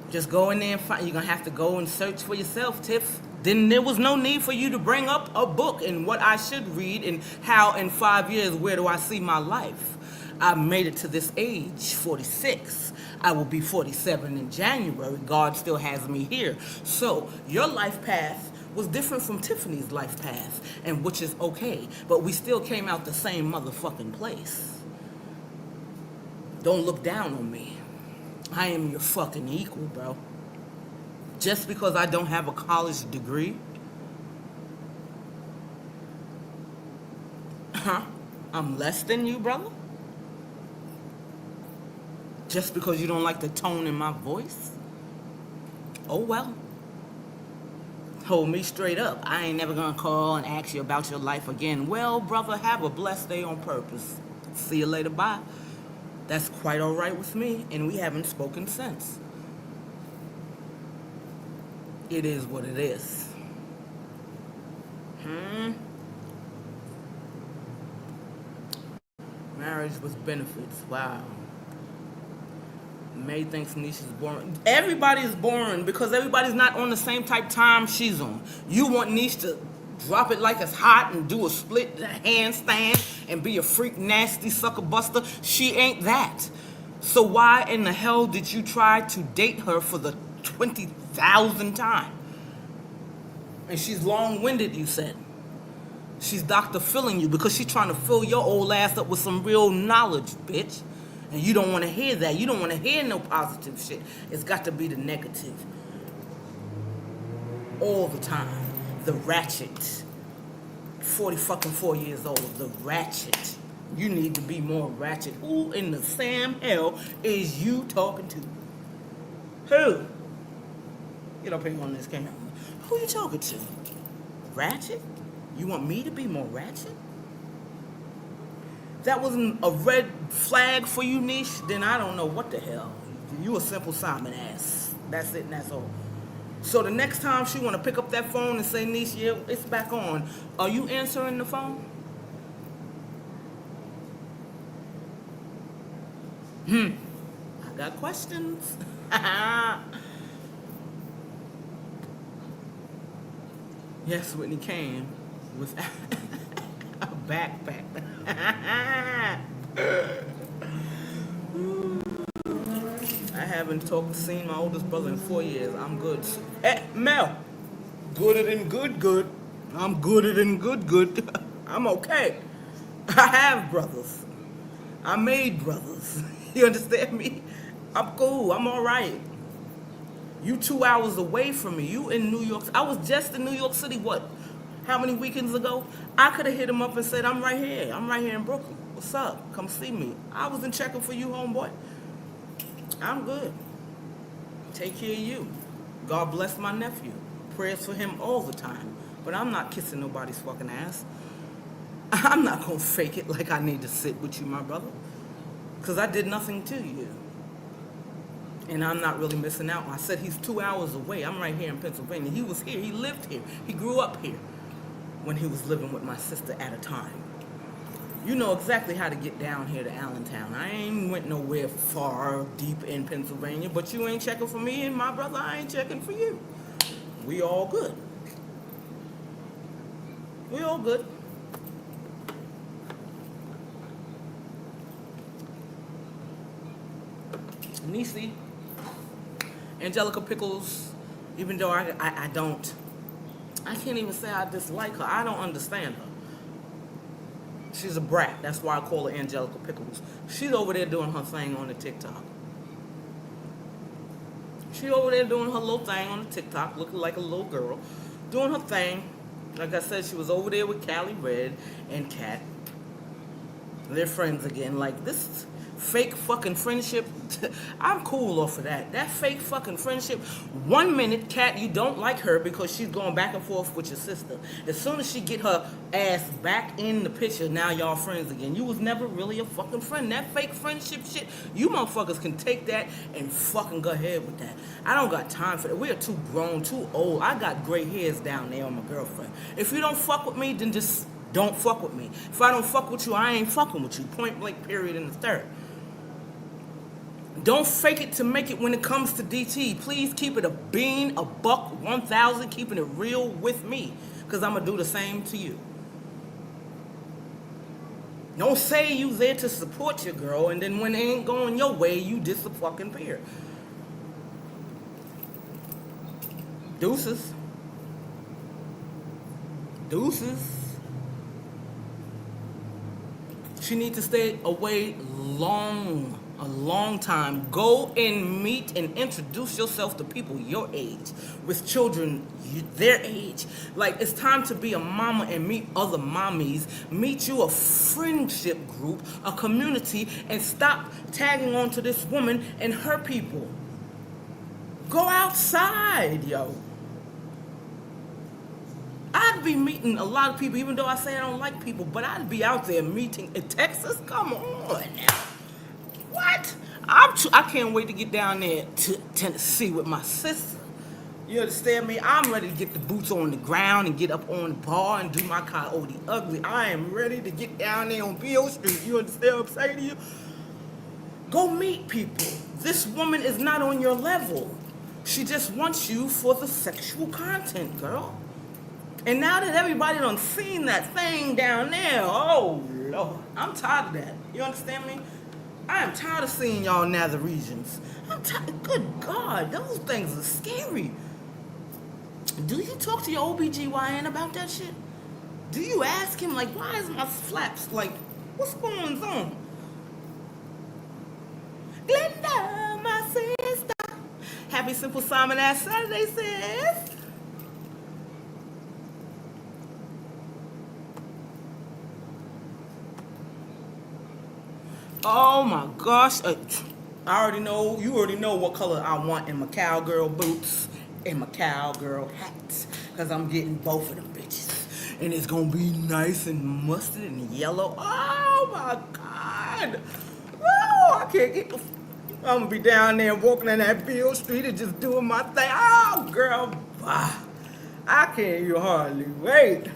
Just go in there and find. You're going to have to go and search for yourself, Tiff. Then there was no need for you to bring up a book and what I should read and how in 5 years, where do I see my life? I made it to this age, 46. I will be 47 in January. God still has me here. So your life path was different from Tiffany's life path, and which is okay. But we still came out the same motherfucking place. Don't look down on me. I am your fucking equal, bro. Just because I don't have a college degree, I'm less than you, brother? Just because you don't like the tone in my voice? Oh well. Hold me straight up. I ain't never gonna call and ask you about your life again. Well, brother, have a blessed day on purpose. See you later, bye. That's quite all right with me, and we haven't spoken since. It is what it is. Marriage with benefits. Wow. May thinks Nisha's boring. Everybody is boring because everybody's not on the same type time she's on. You want Nish to drop it like it's hot and do a split handstand and be a freak nasty sucker buster. She ain't that. So why in the hell did you try to date her for the 20,000th time? And she's long-winded, you said. She's Dr. Filling you because she's trying to fill your old ass up with some real knowledge, bitch. And you don't want to hear that. You don't want to hear no positive shit. It's got to be the negative. All the time. The ratchet. 44 years old. The ratchet. You need to be more ratchet. Who in the Sam hell is you talking to? Who? Get up here on this camera. Who you talking to? Ratchet? You want me to be more ratchet? That wasn't a red flag for you, Niche, then I don't know what the hell. You a simple Simon ass. That's it and that's all. So the next time she want to pick up that phone and say, Niche, yeah, it's back on, are you answering the phone? I got questions. Yes, Whitney came with a backpack. I haven't seen my oldest brother in 4 years. I'm good. Hey, Mel. Gooder than good. I'm gooder than good. I'm okay. I have brothers. I made brothers. You understand me? I'm cool. I'm all right. You 2 hours away from me. You in New York. I was just in New York City, what? How many weekends ago? I could have hit him up and said, I'm right here. I'm right here in Brooklyn. What's up? Come see me. I wasn't checking for you, homeboy. I'm good. Take care of you. God bless my nephew. Prayers for him all the time. But I'm not kissing nobody's fucking ass. I'm not going to fake it like I need to sit with you, my brother. Because I did nothing to you. And I'm not really missing out. I said he's 2 hours away. I'm right here in Pennsylvania. He was here. He lived here. He grew up here when he was living with my sister at a time. You know exactly how to get down here to Allentown. I ain't went nowhere far deep in Pennsylvania, but you ain't checking for me, and my brother, I ain't checking for you. We all good. We all good. Niecy, Angelica Pickles, even though I can't even say I dislike her. I don't understand her. She's a brat. That's why I call her Angelica Pickles. She's over there doing her thing on the TikTok. She over there doing her little thing on the TikTok, looking like a little girl, doing her thing. Like I said, she was over there with Callie Red and Kat. They're friends again. Like, this fake fucking friendship, I'm cool off of that. That fake fucking friendship. 1 minute, Kat, you don't like her because she's going back and forth with your sister. As soon as she get her ass back in the picture, now y'all friends again. You was never really a fucking friend. That fake friendship shit, you motherfuckers can take that and fucking go ahead with that. I don't got time for that. We are too grown, too old. I got gray hairs down there on my girlfriend. If you don't fuck with me, then just don't fuck with me. If I don't fuck with you, I ain't fucking with you. Point blank, period, in the third. Don't fake it to make it when it comes to DT. Please keep it a bean, a buck, 1,000, keeping it real with me. Because I'm going to do the same to you. Don't say you there to support your girl, and then when it ain't going your way, you disappear. Deuces. Deuces. She need to stay away a long time. Go and meet and introduce yourself to people your age, with children their age. Like, it's time to be a mama and meet other mommies. Meet you a friendship group, a community, and stop tagging on to this woman and her people. Go outside, yo. I'd be meeting a lot of people, even though I say I don't like people, but I'd be out there meeting in Texas. Come on now. What? I can't wait to get down there to Tennessee with my sister. You understand me? I'm ready to get the boots on the ground and get up on the bar and do my Coyote Ugly. I am ready to get down there on Beale Street. You understand what I'm saying to you? Go meet people. This woman is not on your level. She just wants you for the sexual content, girl. And now that everybody done seen that thing down there, oh, Lord, I'm tired of that. You understand me? I am tired of seeing y'all nether regions. I'm tired. Good God, those things are scary. Do you talk to your OBGYN about that shit? Do you ask him, like, why is my flaps, like, what's going on? Glenda, my sister. Happy Simple Simon Ass Saturday, sis. Oh my gosh. You already know what color I want in my cowgirl boots and my cowgirl hats. Because I'm getting both of them bitches. And it's going to be nice and mustard and yellow. Oh my God. Oh, I can't get... I'm going to be down there walking in that Beale Street and just doing my thing. Oh, girl. I can't even hardly wait.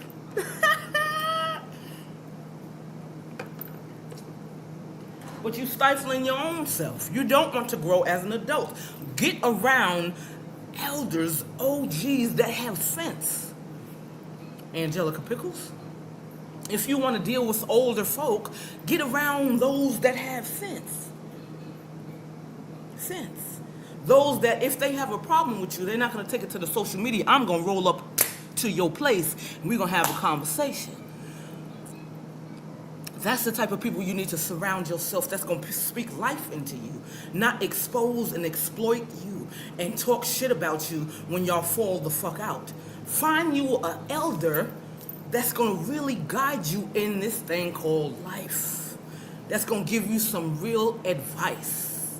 But you stifling your own self. You don't want to grow as an adult. Get around elders, OGs that have sense. Angelica Pickles. If you want to deal with older folk, get around those that have sense. Sense. Those that if they have a problem with you, they're not going to take it to the social media. I'm going to roll up to your place and we're going to have a conversation. That's the type of people you need to surround yourself, that's going to speak life into you, not expose and exploit you and talk shit about you when y'all fall the fuck out. Find you an elder that's going to really guide you in this thing called life. That's going to give you some real advice.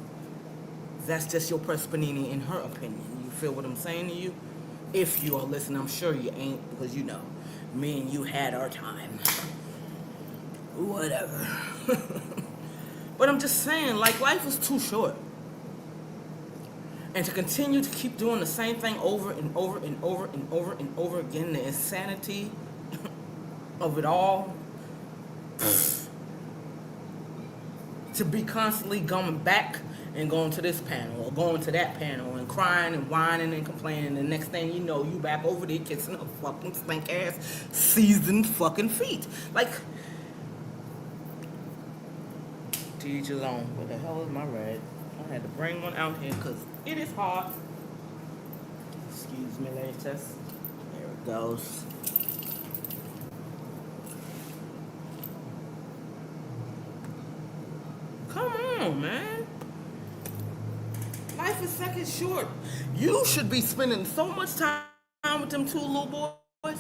That's just your press panini in her opinion. You feel what I'm saying to you? If you are listening, I'm sure you ain't, because you know, me and you had our time. Whatever. But I'm just saying, like, life is too short. And to continue to keep doing the same thing over and over and over and over and over again, the insanity of it all, to be constantly going back and going to this panel or going to that panel and crying and whining and complaining, the next thing you know, you back over there kissing her fucking stink ass seasoned fucking feet. Like, to each his own. What the hell is my red? I had to bring one out here because it is hot. Excuse me, latest. There it goes. Come on, man. Life is second short. You should be spending so much time with them two little boys.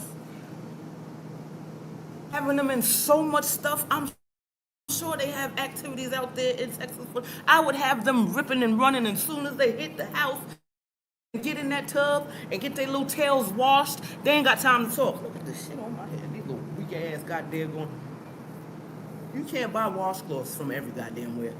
Having them in so much stuff. I'm sure they have activities out there in Texas. I would have them ripping and running as soon as they hit the house and get in that tub and get their little tails washed. They ain't got time to talk. Look at this shit on my head. These little weak ass goddamn going. You can't buy washcloths from every goddamn where.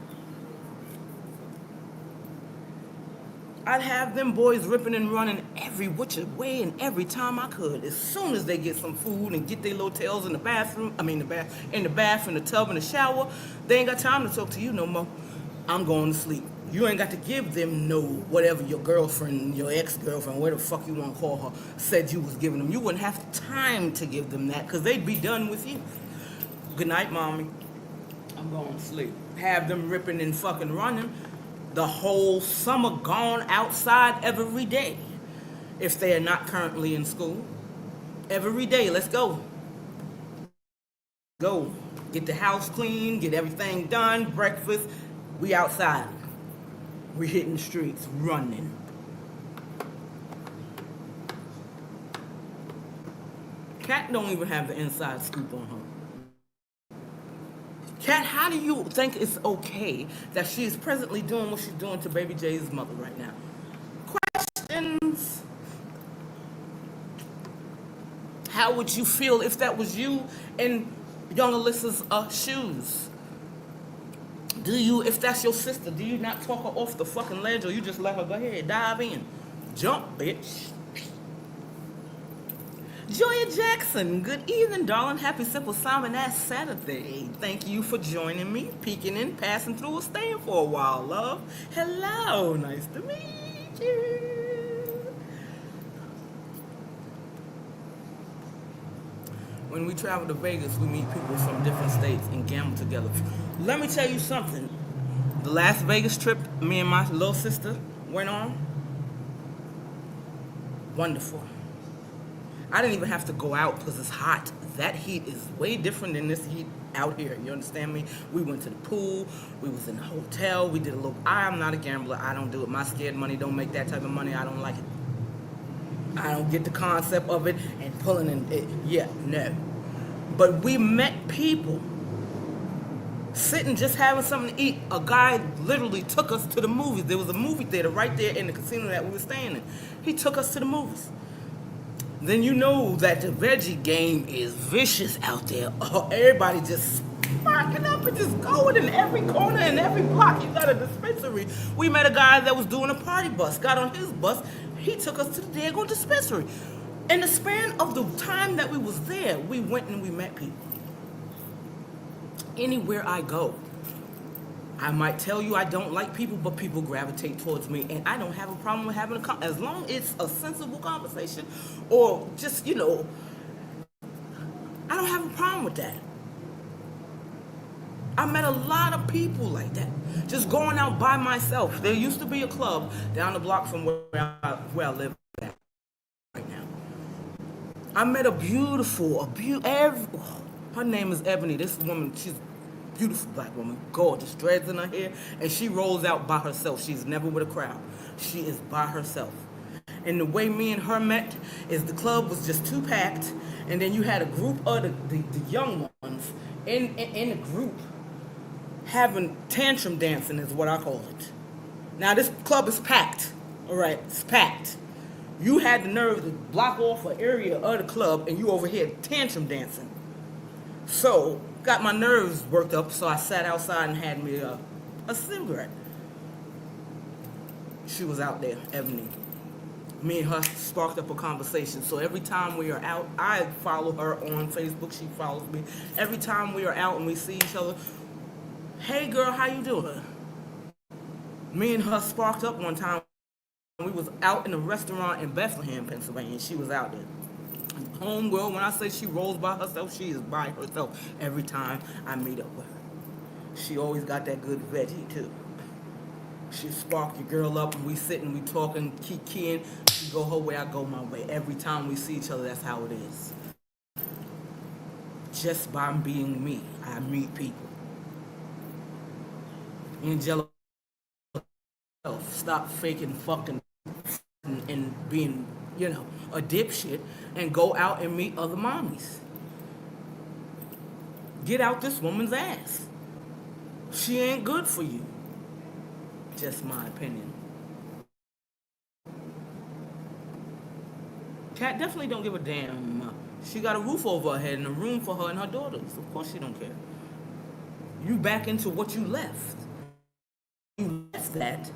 I'd have them boys ripping and running every which way and every time I could. As soon as they get some food and get their little tails in the bathroom, in the bath, in the tub, in the shower, they ain't got time to talk to you no more. I'm going to sleep. You ain't got to give them no whatever your girlfriend, your ex-girlfriend, whatever the fuck you want to call her, said you was giving them. You wouldn't have time to give them that because they'd be done with you. Good night, mommy. I'm going to sleep. Have them ripping and fucking running. The whole summer gone outside every day. If they are not currently in school. Every day, let's go. Go. Get the house clean, get everything done, breakfast. We outside. We hitting the streets, running. Cat don't even have the inside scoop on her. Kat, how do you think it's okay that she is presently doing what she's doing to Baby Jay's mother right now? Questions. How would you feel if that was you in young Alyssa's shoes? If that's your sister, do you not talk her off the fucking ledge or you just let her go ahead, dive in? Jump, bitch. Joya Jackson, good evening, darling. Happy Simple Simon Ass Saturday. Thank you for joining me, peeking in, passing through, or staying for a while, love. Hello, nice to meet you. When we travel to Vegas, we meet people from different states and gamble together. Let me tell you something. The last Vegas trip me and my little sister went on, wonderful. I didn't even have to go out because it's hot. That heat is way different than this heat out here. You understand me? We went to the pool. We was in the hotel. We did a little. I am not a gambler. I don't do it. My scared money don't make that type of money. I don't like it. I don't get the concept of it and pulling in. Yeah, no. But we met people sitting just having something to eat. A guy literally took us to the movies. There was a movie theater right there in the casino that we were staying in. He took us to the movies. Then you know that the veggie game is vicious out there. Everybody just sparking up and just going in every corner and every block. You got a dispensary. We met a guy that was doing a party bus. Got on his bus. He took us to the daggone dispensary. In the span of the time that we was there, we went and we met people. Anywhere I go, I might tell you I don't like people, but people gravitate towards me, and I don't have a problem with having as long as it's a sensible conversation, or just, I don't have a problem with that. I met a lot of people like that, just going out by myself. There used to be a club down the block from where I live at right now. I met her name is Ebony. This woman, she's beautiful black woman, gorgeous, dreads in her hair, and she rolls out by herself. She's never with a crowd. She is by herself. And the way me and her met is the club was just too packed, and then you had a group of the young ones in the group having tantrum dancing is what I call it. Now this club is packed, all right, it's packed. You had the nerve to block off an area of the club and you over here tantrum dancing. So, got my nerves worked up, so I sat outside and had me a cigarette. She was out there, Ebony. Me and her sparked up a conversation. So every time we are out, I follow her on Facebook, she follows me. Every time we are out and we see each other, hey girl, how you doing? Me and her sparked up one time. We was out in a restaurant in Bethlehem, Pennsylvania. She was out there. Homegirl, when I say she rolls by herself, she is by herself every time I meet up with her. She always got that good veggie too. She spark your girl up and we sit and we talk and keep keying. She go her way, I go my way. Every time we see each other, that's how it is. Just by being me, I meet people. Angela, stop faking fucking and being, a dipshit and go out and meet other mommies. Get out this woman's ass. She ain't good for you. Just my opinion. Cat definitely don't give a damn. She got a roof over her head and a room for her and her daughters. Of course she don't care. You back into what you left. You left that.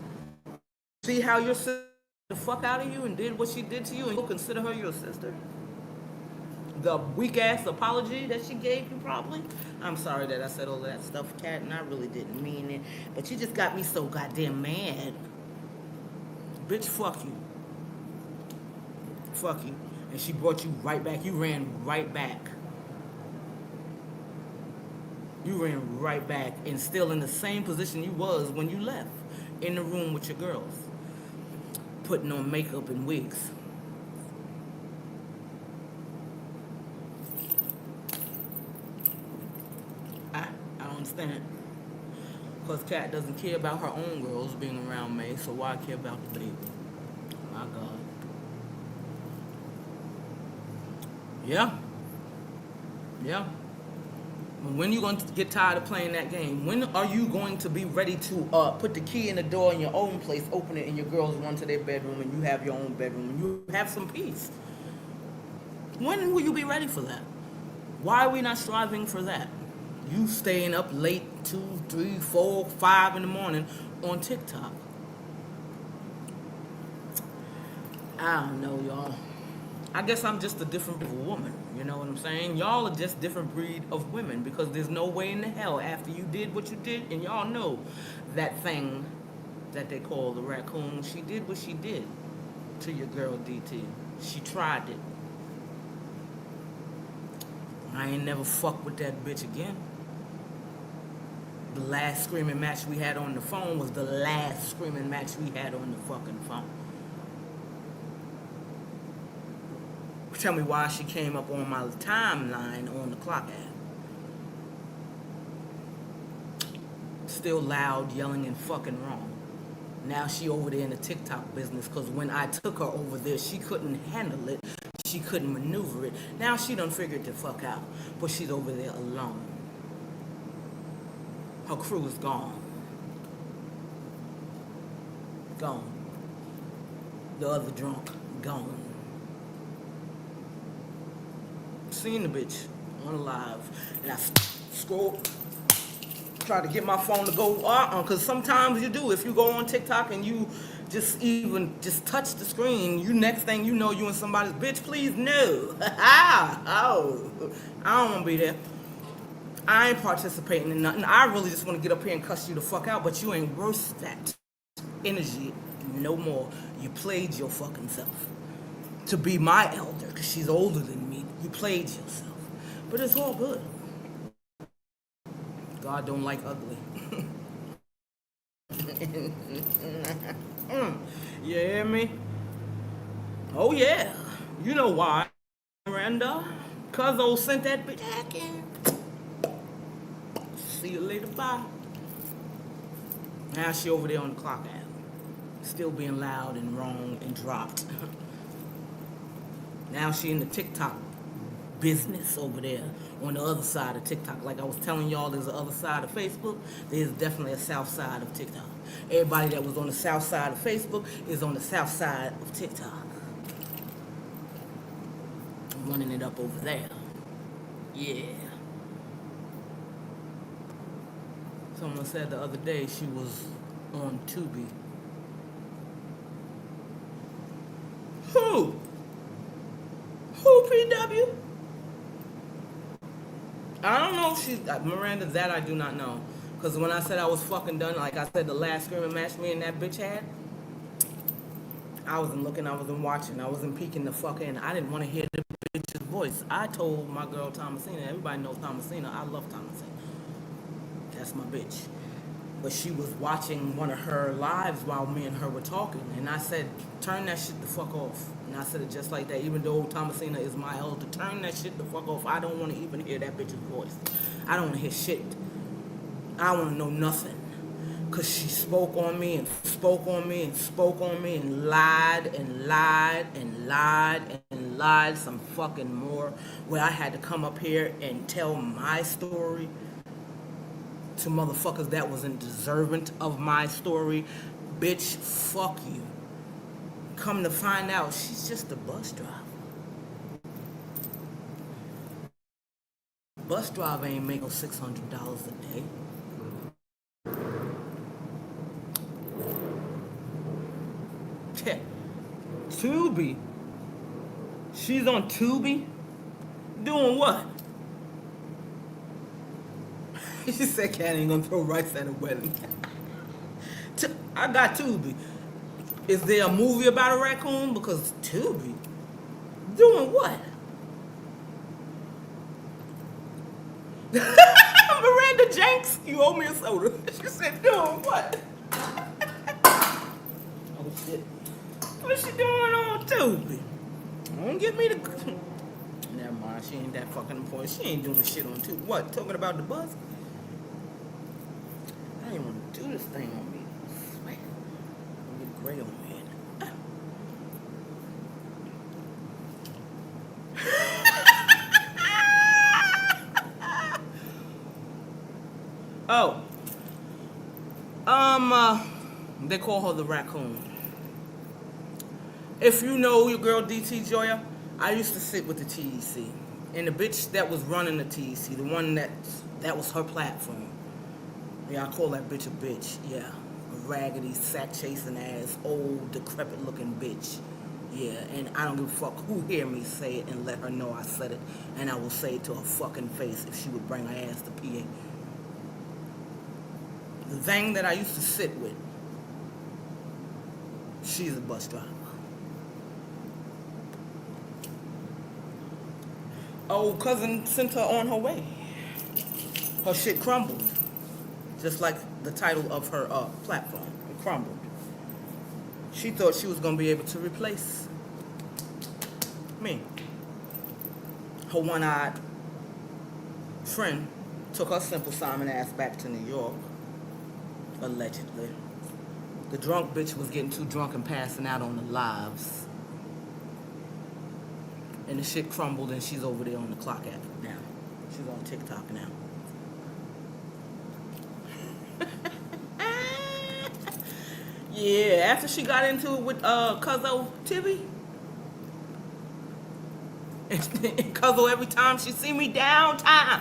See how your sister the fuck out of you and did what she did to you and you consider her your sister? The weak ass apology that she gave you probably. I'm sorry that I said all of that stuff, Cat, and I really didn't mean it. But you just got me so goddamn mad. Bitch, fuck you. Fuck you. And she brought you right back. You ran right back. You ran right back and still in the same position you was when you left. In the room with your girls. Putting on makeup and wigs. I don't understand. Because Kat doesn't care about her own girls being around May, so why care about the baby? My God. Yeah. Yeah. When you going to get tired of playing that game? When are you going to be ready to put the key in the door in your own place, open it, and your girls run to their bedroom, and you have your own bedroom, and you have some peace? When will you be ready for that? Why are we not striving for that? You staying up late, 2, 3, 4, 5 in the morning on TikTok. I don't know, y'all. I guess I'm just a different woman, you know what I'm saying? Y'all are just different breed of women because there's no way in the hell after you did what you did, and y'all know that thing that they call the raccoon, she did what she did to your girl DT. She tried it. I ain't never fuck with that bitch again. The last screaming match we had on the phone was the last screaming match we had on the fucking phone. Tell me why she came up on my timeline on the clock app. Still loud, yelling, and fucking wrong. Now she over there in the TikTok business because when I took her over there, she couldn't handle it. She couldn't maneuver it. Now she done figured the fuck out. But she's over there alone. Her crew is gone. Gone. The other drunk, gone. Seen the bitch on live, and I scroll, try to get my phone to go because sometimes you do. If you go on TikTok and you just touch the screen, you next thing you know you and somebody's bitch. Please no, oh, I don't want to be there. I ain't participating in nothing. I really just want to get up here and cuss you the fuck out, but you ain't worth that energy no more. You played your fucking self to be my elder because she's older than me. You played yourself. But it's all good. God don't like ugly. You hear me? Oh yeah. You know why, Miranda? Cuzzo sent that bitch back in. See you later, bye. Now she over there on the clock app. Still being loud and wrong and dropped. Now she in the TikTok business over there on the other side of TikTok. Like I was telling y'all, there's the other side of Facebook. There's definitely a south side of TikTok. Everybody that was on the south side of Facebook is on the south side of TikTok. I'm running it up over there. Yeah. Someone said the other day she was on Tubi. Who? Who, PW? I don't know if she's Miranda. That I do not know. Because when I said I was fucking done, like I said, the last screaming match me and that bitch had, I wasn't looking, I wasn't watching, I wasn't peeking the fuck in. I didn't want to hear the bitch's voice. I told my girl Thomasina, everybody knows Thomasina, I love Thomasina. That's my bitch. But she was watching one of her lives while me and her were talking. And I said, turn that shit the fuck off. And I said it just like that. Even though Thomasina is my elder, turn that shit the fuck off. I don't want to even hear that bitch's voice. I don't want to hear shit. I want to know nothing. Because she spoke on me and spoke on me and spoke on me and lied and lied and lied and lied some fucking more. Where I had to come up here and tell my story to motherfuckers that wasn't deserving of my story. Bitch, fuck you. Come to find out, she's just a bus driver. Bus driver ain't make no $600 a day. Yeah. Tubi. She's on Tubi? Doing what? She said Cat ain't gonna throw rice at a wedding. I got Tubi. Is there a movie about a raccoon? Because Tubi? Doing what? Miranda Jenks, you owe me a soda. She said, doing what? Oh shit. What's she doing on Tubi? Don't get me the... Never mind, she ain't that fucking important. She ain't doing shit on Tubi. What, talking about the bus? I didn't want to do this thing on me. I swear. I'm gonna get gray on me. Oh. They call her the raccoon. If you know your girl DT Joya, I used to sit with the TEC. And the bitch that was running the TEC, the one that was her platform. Yeah, I call that bitch a bitch. Yeah. A raggedy, sack-chasing ass, old, decrepit-looking bitch. Yeah, and I don't give a fuck who hear me say it and let her know I said it. And I will say it to her fucking face if she would bring her ass to PA. The thing that I used to sit with, she's a bus driver. Oh, cousin sent her on her way. Her shit crumbled. Just like the title of her platform. It crumbled. She thought she was going to be able to replace me. Her one-eyed friend took her Simple Simon ass back to New York. Allegedly. The drunk bitch was getting too drunk and passing out on the lives. And the shit crumbled and she's over there on the clock app now. She's on TikTok now. Yeah, after she got into it with Cuzzo Tibby. And Cuzzo, every time she see me downtown,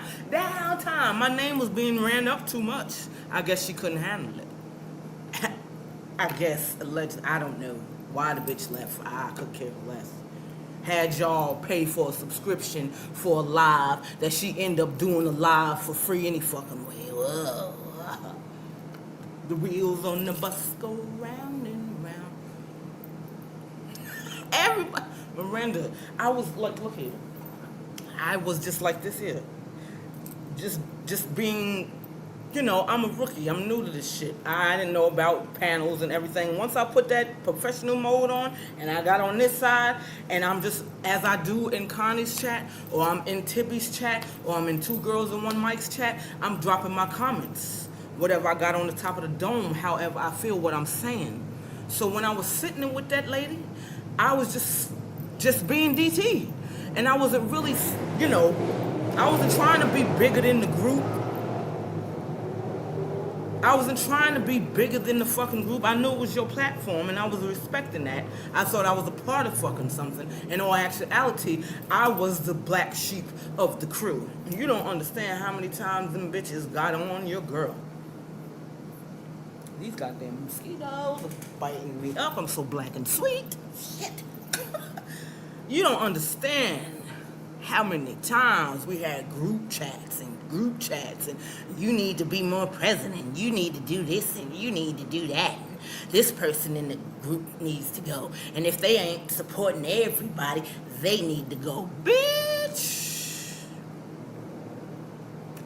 my name was being ran up too much. I guess she couldn't handle it. I guess, allegedly, I don't know why the bitch left. I could care less. Had y'all pay for a subscription for a live that she end up doing a live for free any fucking way. Whoa. The wheels on the bus go round and round. Everybody, Miranda, I was like, look here. I was just like this here. Just being I'm a rookie. I'm new to this shit. I didn't know about panels and everything. Once I put that professional mode on and I got on this side and I'm just, as I do in Connie's chat or I'm in Tibby's chat or I'm in Two Girls and One Mike's chat, I'm dropping my comments. Whatever I got on the top of the dome, however I feel what I'm saying. So when I was sitting with that lady, I was just being DT. And I wasn't really, I wasn't trying to be bigger than the group. I wasn't trying to be bigger than the fucking group. I knew it was your platform, and I was respecting that. I thought I was a part of fucking something. In all actuality, I was the black sheep of the crew. You don't understand how many times them bitches got on your girl. These goddamn mosquitoes are biting me up. I'm so black and sweet. Shit. You don't understand how many times we had group chats and you need to be more present and you need to do this and you need to do that. And this person in the group needs to go. And if they ain't supporting everybody, they need to go. Bitch.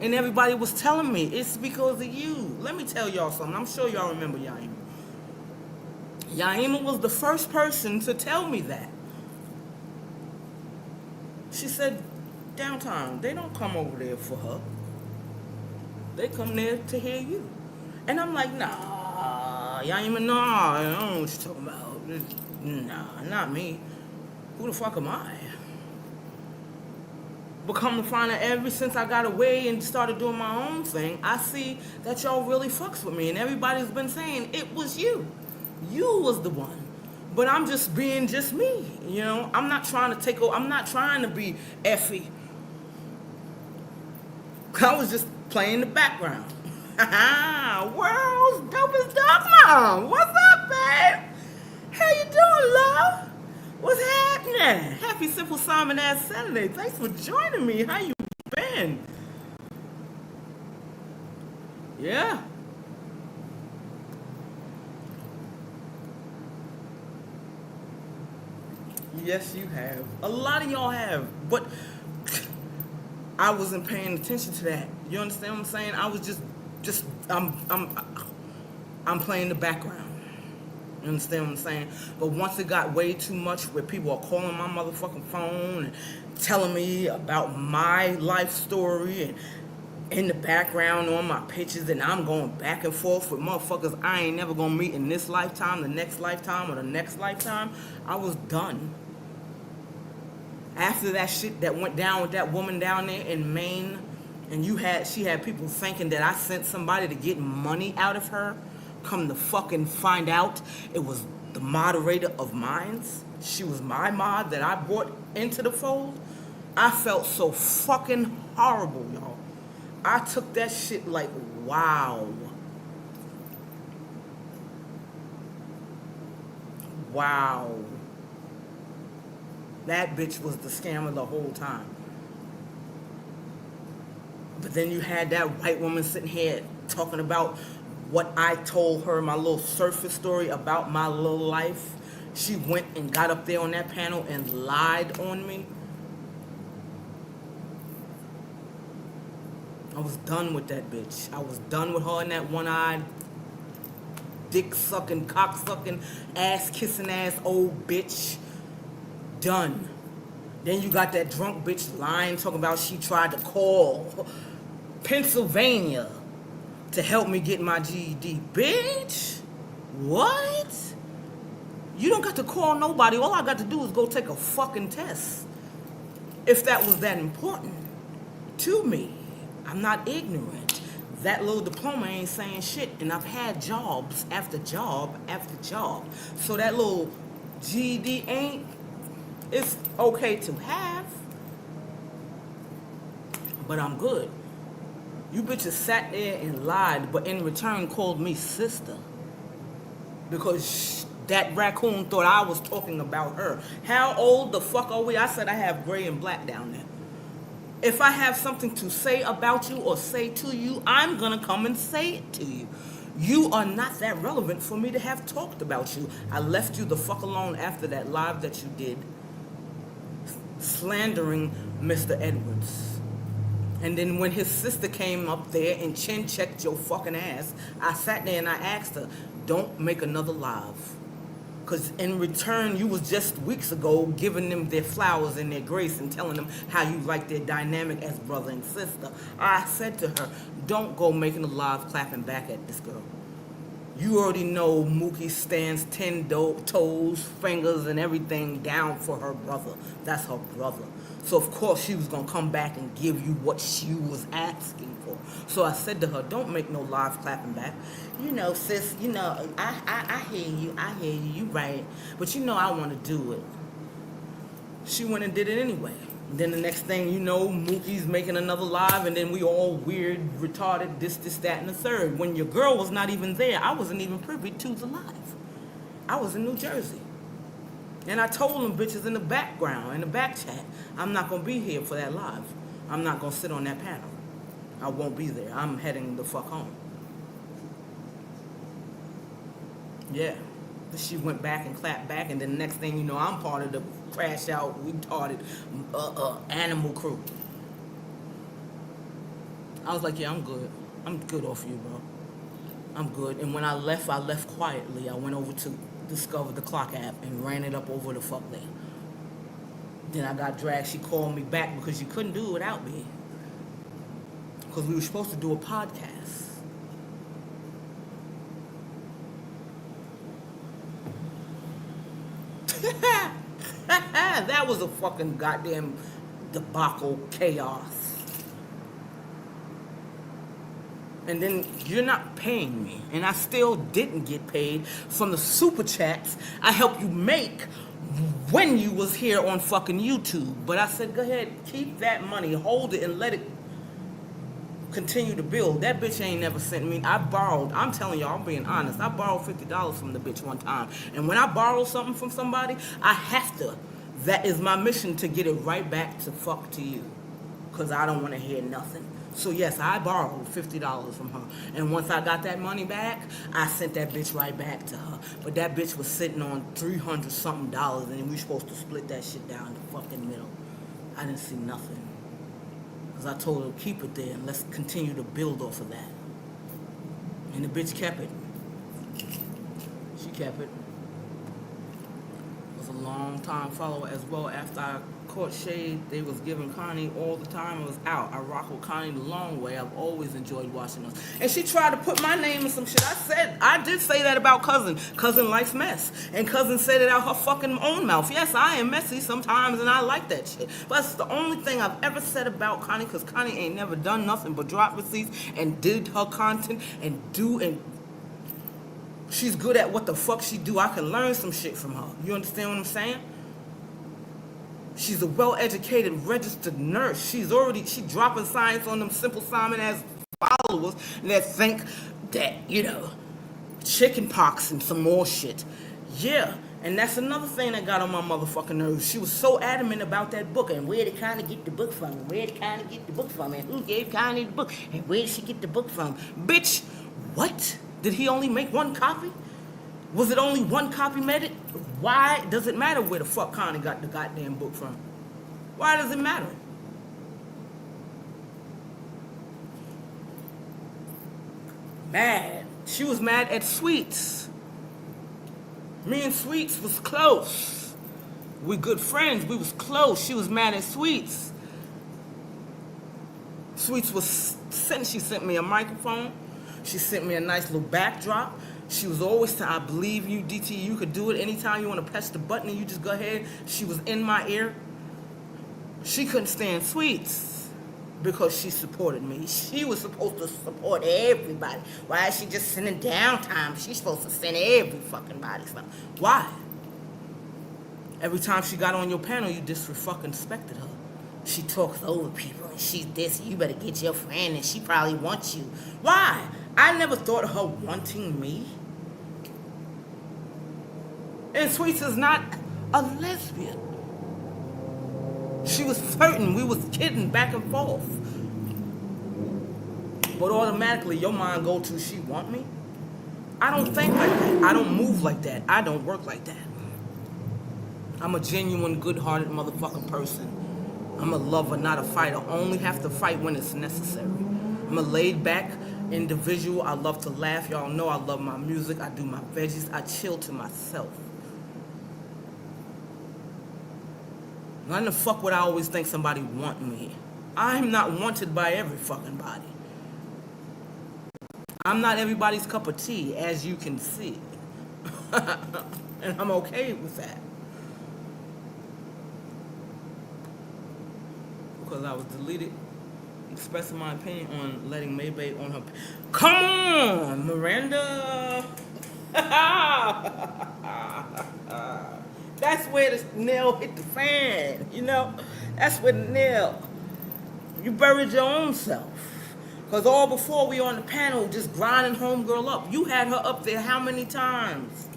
And everybody was telling me, it's because of you. Let me tell y'all something. I'm sure y'all remember Yaima. Yaima was the first person to tell me that. She said, Downtown, they don't come over there for her. They come there to hear you. And I'm like, nah, Yaima, nah, I don't know what you're talking about. Nah, not me. Who the fuck am I? But come to find out, ever since I got away and started doing my own thing, I see that y'all really fucks with me. And everybody's been saying, it was you. You was the one. But I'm just being just me, I'm not trying to take over. I'm not trying to be Effie. I was just playing the background. World's dopest dog mom. What's up, babe? How you doing, love? What's happening? Happy Simple Simon Ass Saturday. Thanks for joining me. How you been? Yeah. Yes, you have. A lot of y'all have. But I wasn't paying attention to that. You understand what I'm saying? I was just I'm playing the background. You understand what I'm saying? But once it got way too much where people are calling my motherfucking phone and telling me about my life story and in the background on my pictures, and I'm going back and forth with motherfuckers I ain't never gonna meet in this lifetime, the next lifetime, or the next lifetime, I was done. After that shit that went down with that woman down there in Maine, and she had people thinking that I sent somebody to get money out of her, come to fucking find out it was the moderator of Minds. She was my mod that I brought into the fold. I felt so fucking horrible, y'all. I took that shit like, wow. Wow. That bitch was the scammer the whole time. But then you had that white woman sitting here talking about what I told her, my little surface story about my little life. She went and got up there on that panel and lied on me. I was done with that bitch. I was done with her and that one-eyed, dick-sucking, cock-sucking, ass-kissing ass old bitch. Done. Then you got that drunk bitch lying, talking about she tried to call Pennsylvania to help me get my GED. Bitch, what? You don't got to call nobody. All I got to do is go take a fucking test. If that was that important to me. I'm not ignorant. That little diploma ain't saying shit, and I've had jobs after job after job. So that little GED ain't, it's okay to have, but I'm good. You bitches sat there and lied, but in return called me sister. Because that raccoon thought I was talking about her. How old the fuck are we? I said I have gray and black down there. If I have something to say about you or say to you, I'm gonna come and say it to you. You are not that relevant for me to have talked about you. I left you the fuck alone after that live that you did, slandering Mr. Edwards. And then when his sister came up there and chin checked your fucking ass, I sat there and I asked her, don't make another live. Because in return, you was just weeks ago giving them their flowers and their grace and telling them how you like their dynamic as brother and sister. I said to her, don't go making a live clapping back at this girl. You already know Mookie stands 10 toes, fingers, and everything down for her brother. That's her brother. So, of course, she was going to come back and give you what she was asking for. So I said to her, don't make no live clapping back. You know, sis, you know, I hear you, you right. But you know I want to do it. She went and did it anyway. Then the next thing you know, Mookie's making another live, and then we all weird, retarded, this, that, and the third. When your girl was not even there, I wasn't even privy to the live. I was in New Jersey. And I told them bitches in the background, in the back chat, I'm not going to be here for that live. I'm not going to sit on that panel. I won't be there. I'm heading the fuck home. Yeah. She went back and clapped back, and then the next thing you know, I'm part of the crash out, retarded animal crew. I was like, yeah, I'm good. I'm good off you, bro. I'm good. And when I left quietly. I went over to discover the clock app and ran it up over the fuck there. Then I got dragged. She called me back because you couldn't do it without me. Because we were supposed to do a podcast. That was a fucking goddamn debacle chaos. And then you're not paying me. And I still didn't get paid from the super chats I helped you make when you was here on fucking YouTube. But I said, go ahead, keep that money, hold it, and let it continue to build. That bitch ain't never sent me. I borrowed, I'm telling y'all, I'm being honest, I borrowed $50 from the bitch one time. And when I borrow something from somebody, I have to. That is my mission, to get it right back to fuck to you. Because I don't want to hear nothing. So yes, I borrowed $50 from her. And once I got that money back, I sent that bitch right back to her. But that bitch was sitting on $300 something, and we were supposed to split that shit down the fucking middle. I didn't see nothing. Because I told her, keep it there and let's continue to build off of that. And the bitch kept it. She kept it. Was a long time follower as well. After I caught shade, they was giving Connie all the time. It was out. I rock with Connie the long way. I've always enjoyed watching us. And she tried to put my name in some shit. I did say that about Cousin. Cousin likes mess. And Cousin said it out her fucking own mouth. Yes, I am messy sometimes and I like that shit. But it's the only thing I've ever said about Connie, because Connie ain't never done nothing but drop receipts and did her content and she's good at what the fuck she do. I can learn some shit from her. You understand what I'm saying? She's a well-educated, registered nurse. She dropping science on them Simple Simon as followers that think that, you know, chicken pox and some more shit. Yeah, and that's another thing that got on my motherfucking nerves. She was so adamant about that book, and where did Connie get the book from? And where did Connie get the book from? And who gave Connie the book? And where did she get the book from? Bitch, what? Did he only make one copy? Was it only one copy made it? Why does it matter where the fuck Connie got the goddamn book from? Why does it matter? Mad. She was mad at Sweets. Me and Sweets was close. We good friends. We was close. She was mad at Sweets. Sweets she sent me a microphone. She sent me a nice little backdrop. She was always saying, I believe you, DT, you could do it. Anytime you want to press the button and you just go ahead. She was in my ear. She couldn't stand Sweets because she supported me. She was supposed to support everybody. Why is she just sending downtime? She's supposed to send every fucking body something. Why? Every time she got on your panel, you disrespected her. She talks over people and she's this, you better get your friend and she probably wants you. Why? I never thought of her wanting me. And Sweets is not a lesbian. She was flirting. We was kidding back and forth. But automatically your mind go to, she want me? I don't think like that. I don't move like that. I don't work like that. I'm a genuine, good-hearted motherfucking person. I'm a lover, not a fighter. Only have to fight when it's necessary. I'm a laid back individual. I love to laugh. Y'all know I love my music. I do my veggies. I chill to myself. Why the fuck would I always think somebody want me? I'm not wanted by every fucking body. I'm not everybody's cup of tea, as you can see. And I'm okay with that. Because I was deleted expressing my opinion on letting Maybay on her. Come on, Miranda. That's where the nail hit the fan, you know? That's where the nail. You buried your own self. Because all before we on the panel just grinding homegirl up. You had her up there how many times?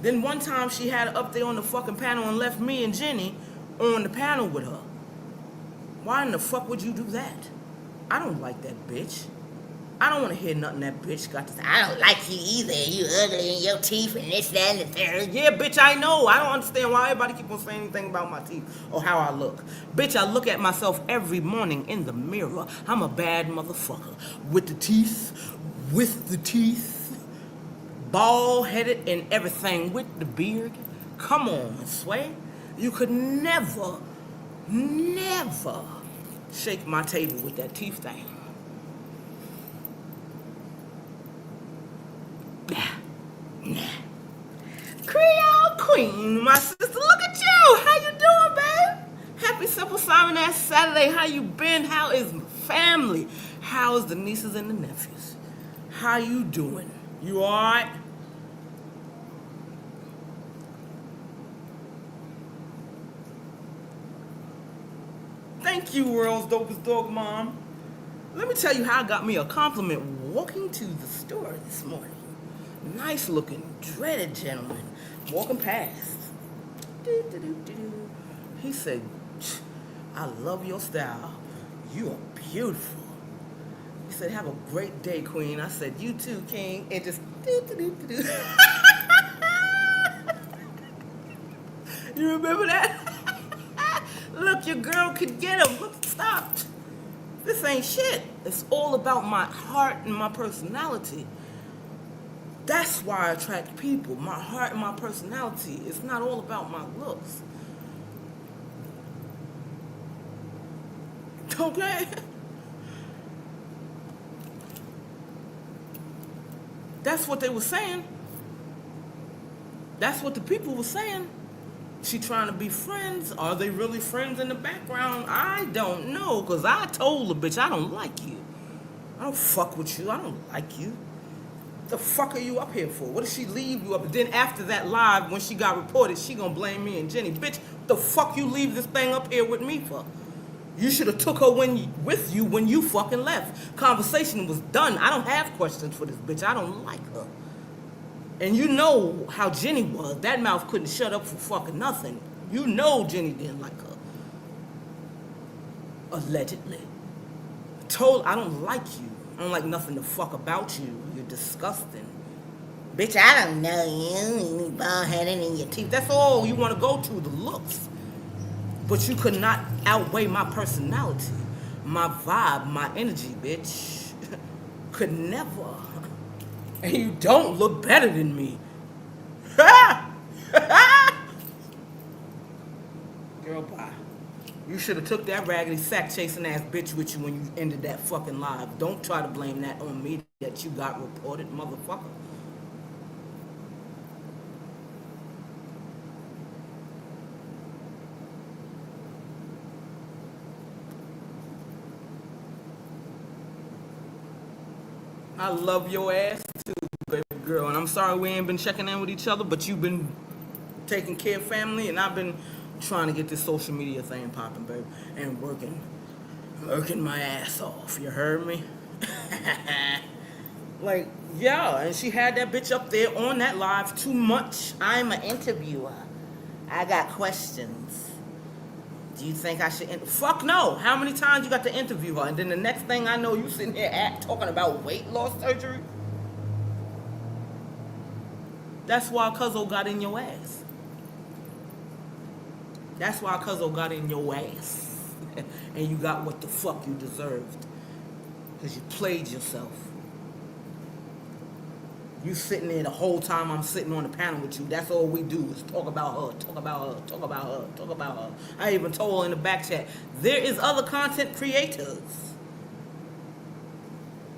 Then one time she had her up there on the fucking panel and left me and Jenny on the panel with her. Why in the fuck would you do that? I don't like that bitch. I don't want to hear nothing that bitch got to say. I don't like you either. You ugly in your teeth and this, that, and the third. Yeah, bitch, I know. I don't understand why everybody keep on saying anything about my teeth or how I look. Bitch, I look at myself every morning in the mirror. I'm a bad motherfucker. With the teeth, bald-headed and everything, with the beard. Come on, Sway. You could never shake my table with that teeth thing. Nah. Creole Queen, my sister, look at you. How you doing, babe? Happy Simple Simon Ass Saturday. How you been? How is the family? How is the nieces and the nephews? How you doing? You alright? Thank you, world's dopest dog mom. Let me tell you how I got me a compliment walking to the store this morning. Nice looking, dreaded gentleman walking past. He said, I love your style. You are beautiful. He said, have a great day, queen. I said, you too, king. And just You remember that? Look, your girl could get him. Look, stop. This ain't shit. It's all about my heart and my personality. That's why I attract people. My heart and my personality. It's not all about my looks. Okay? That's what they were saying. That's what the people were saying. She trying to be friends. Are they really friends in the background? I don't know, because I told the bitch I don't like you. I don't fuck with you. I don't like you. The fuck are you up here for? What did she leave you up? And then after that live, when she got reported, she gonna blame me and Jenny. Bitch, the fuck you leave this thing up here with me for? You should have took her with you when you fucking left. Conversation was done. I don't have questions for this bitch. I don't like her. And you know how Jenny was. That mouth couldn't shut up for fucking nothing. You know Jenny didn't like her. Allegedly. I don't like you. I don't like nothing to fuck about you. You're disgusting. Bitch, I don't know you. You bald-headed in your teeth. That's all you want to go to, the looks. But you could not outweigh my personality, my vibe, my energy, bitch. Could never. And you don't look better than me. Girl, bye. You should have took that raggedy sack chasing ass bitch with you when you ended that fucking live. Don't try to blame that on me that you got reported, motherfucker. I love your ass too, baby girl. And I'm sorry we ain't been checking in with each other, but you've been taking care of family, and I've been trying to get this social media thing popping, baby, and working my ass off. You heard me? Like, yeah, and she had that bitch up there on that live too much. I'm an interviewer. I got questions. Do you think I should? Fuck no. How many times you got to interview her? And then the next thing I know, you sitting here talking about weight loss surgery? That's why Cuzzo got in your ass. That's why Cuzzo got in your ass. And you got what the fuck you deserved. Because you played yourself. You sitting there the whole time I'm sitting on the panel with you. That's all we do is talk about her, talk about her, talk about her, talk about her. I even told her in the back chat, there is other content creators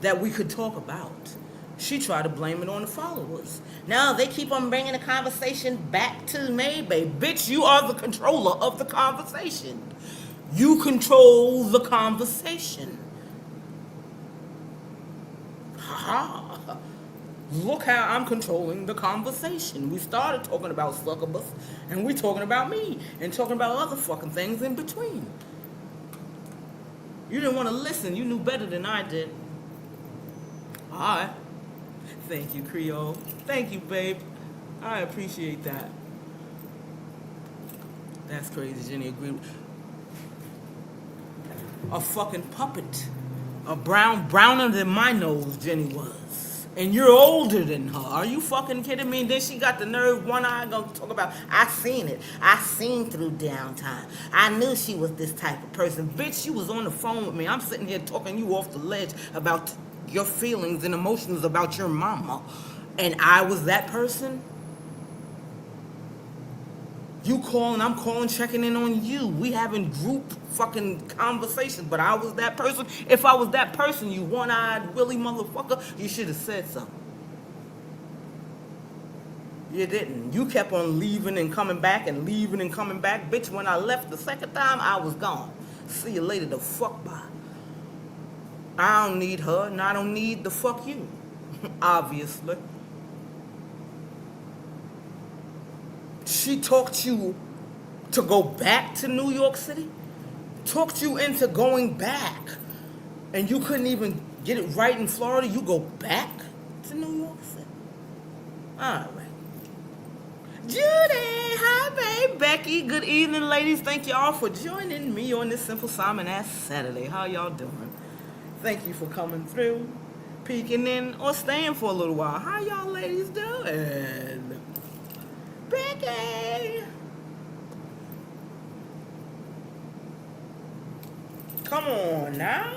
that we could talk about. She tried to blame it on the followers. Now they keep on bringing the conversation back to Maybay. Bitch, you are the controller of the conversation. You control the conversation. Ha ha. Look how I'm controlling the conversation. We started talking about succubus, and we talking about me, and talking about other fucking things in between. You didn't want to listen. You knew better than I did. All right. Thank you, Creole. Thank you, babe. I appreciate that. That's crazy, Jenny agreed. A fucking puppet. A browner than my nose, Jenny was. And you're older than her. Are you fucking kidding me? And then she got the nerve, one eye, gonna talk about, I seen it. I seen through downtime. I knew she was this type of person. Bitch, she was on the phone with me. I'm sitting here talking you off the ledge about your feelings and emotions about your mama. And I was that person? You calling, I'm calling, checking in on you. We having group fucking conversations, but I was that person. If I was that person, you one-eyed Willy motherfucker, you should have said something. You didn't. You kept on leaving and coming back and leaving and coming back. Bitch, when I left the second time, I was gone. See you later, the fuck bye. I don't need her, and I don't need the fuck you. Obviously. She talked you to go back to New York City? Talked you into going back. And you couldn't even get it right in Florida? You go back to New York City? All right. Judy, hi, babe. Becky, good evening, ladies. Thank y'all for joining me on this Simple Simon Ass Saturday. How y'all doing? Thank you for coming through, peeking in, or staying for a little while. How y'all ladies doing? Becky! Come on now.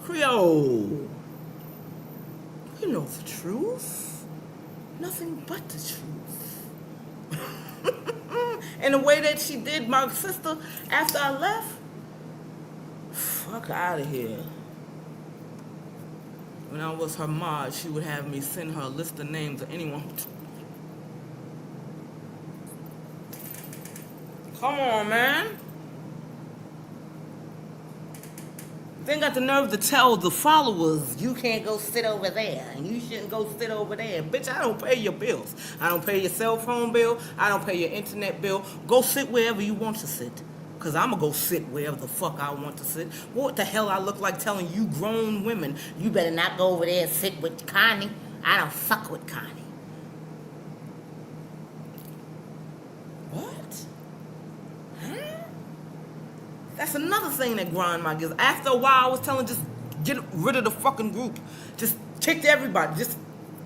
Creole. You know the truth. Nothing but the truth. And the way that she did my sister after I left, fuck out of here. When I was her mod, she would have me send her a list of names of anyone who... Come on, man. Then got the nerve to tell the followers, you can't go sit over there, and you shouldn't go sit over there. Bitch, I don't pay your bills. I don't pay your cell phone bill. I don't pay your internet bill. Go sit wherever you want to sit. Because I'm going to go sit wherever the fuck I want to sit. What the hell I look like telling you grown women, you better not go over there and sit with Connie. I don't fuck with Connie. What? Huh? That's another thing that grind my gears. After a while, I was telling just get rid of the fucking group. Just kick everybody. Just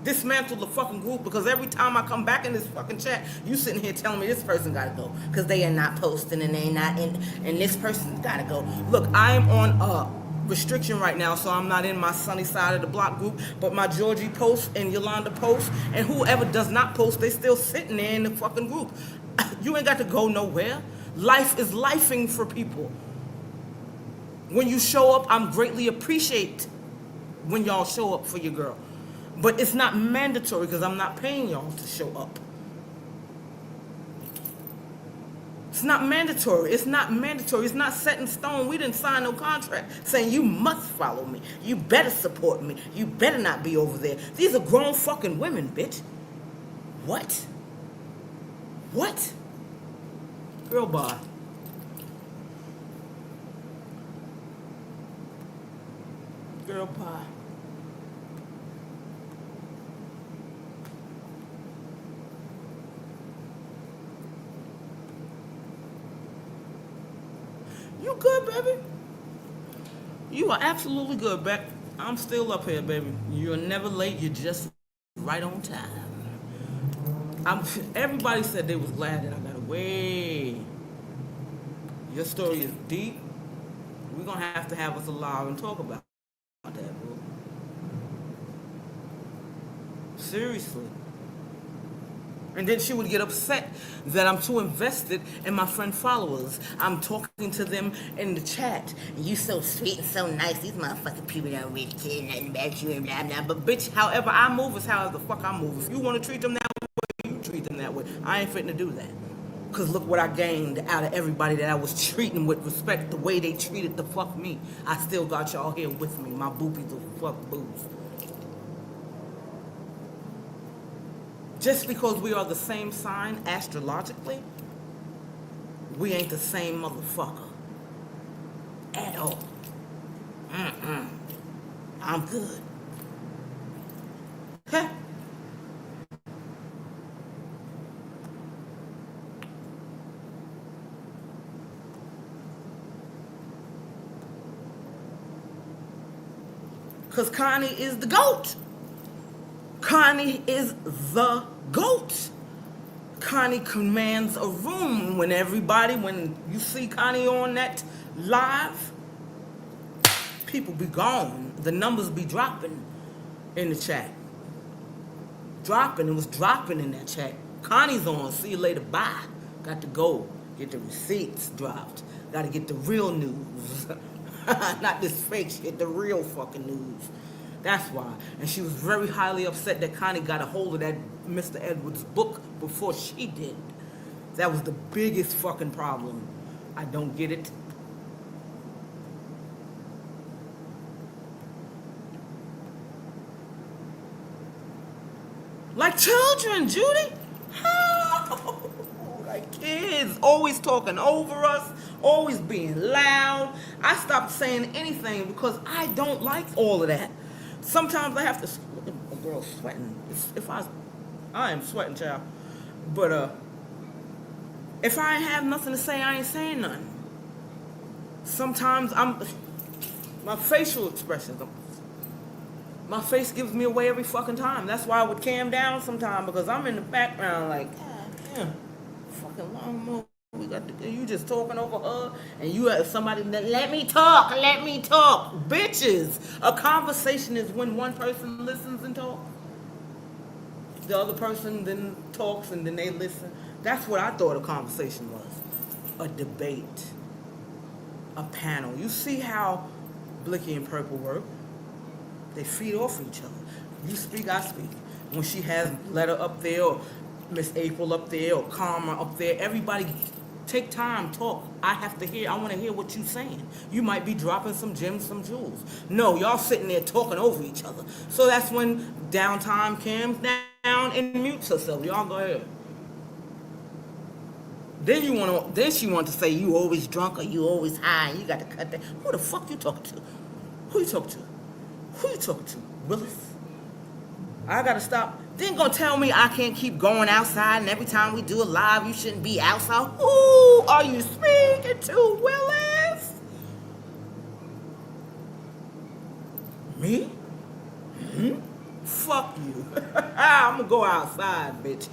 dismantle the fucking group, because every time I come back in this fucking chat, you sitting here telling me this person gotta go because they are not posting and they not in, and this person gotta go. Look, I am on a restriction right now, so I'm not in my sunny side of the block group, but my Georgie post and Yolanda post, and whoever does not post, they still sitting there in the fucking group. You ain't got to go nowhere. Life is lifing for people. When you show up, I'm greatly appreciate when y'all show up for your girl. But it's not mandatory because I'm not paying y'all to show up. It's not mandatory. It's not mandatory. It's not set in stone. We didn't sign no contract saying you must follow me. You better support me. You better not be over there. These are grown fucking women, bitch. What? What? Girl, bye. Girl, bye. You good, baby? You are absolutely good, Beck. I'm still up here, baby. You're never late. You're just right on time. Everybody said they was glad that I got away. Your story is deep. We're gonna have to have us alive and talk about that, bro. Seriously. And then she would get upset that I'm too invested in my friend followers. I'm talking to them in the chat. You so sweet and so nice. These motherfucking people don't really care nothing about you and blah blah. But bitch, however I move is however the fuck I move. If you want to treat them that way, you treat them that way. I ain't fitting to do that. Cause look what I gained out of everybody that I was treating with respect, the way they treated the fuck me. I still got y'all here with me. My boobies are fuck boobs. Just because we are the same sign astrologically, we ain't the same motherfucker. At all. I'm good. Heh. Because Connie is the GOAT. Connie is the GOAT. Connie commands a room when you see Connie on that live, people be gone. The numbers be dropping in the chat. It was dropping in that chat. Connie's on, see you later, bye. Got to go, get the receipts dropped. Got to get the real news. Not this fake shit, the real fucking news. That's why. And she was very highly upset that Connie got a hold of that Mr. Edwards book before she did. That was the biggest fucking problem. I don't get it. Like children, Judy. How? Like kids, always talking over us, always being loud. I stopped saying anything because I don't like all of that. Sometimes I have to look at a girl sweating. I am sweating, child. But if I ain't have nothing to say, I ain't saying nothing. Sometimes my facial expressions, my face gives me away every fucking time. That's why I would cam down sometimes, because I'm in the background like, yeah, fucking long move. You just talking over her, and you have somebody that let me talk, bitches. A conversation is when one person listens and talks, the other person then talks and then they listen. That's what I thought a conversation was. A debate, a panel. You see how Blicky and Purple work? They feed off each other. You speak, I speak. When she has Letter up there, or Miss April up there, or Karma up there, everybody take time, talk. I want to hear what you're saying. You might be dropping some gems, some jewels. No, y'all sitting there talking over each other. So that's when downtime comes down and mutes herself. Y'all go ahead. Then she want to say you always drunk or you always high. You got to cut that. Who the fuck you talking to? Who you talking to? Willis? I gotta stop. Then gonna tell me I can't keep going outside, and every time we do a live, you shouldn't be outside. Who are you speaking to, Willis? Me? Fuck you. I'm gonna go outside, bitch.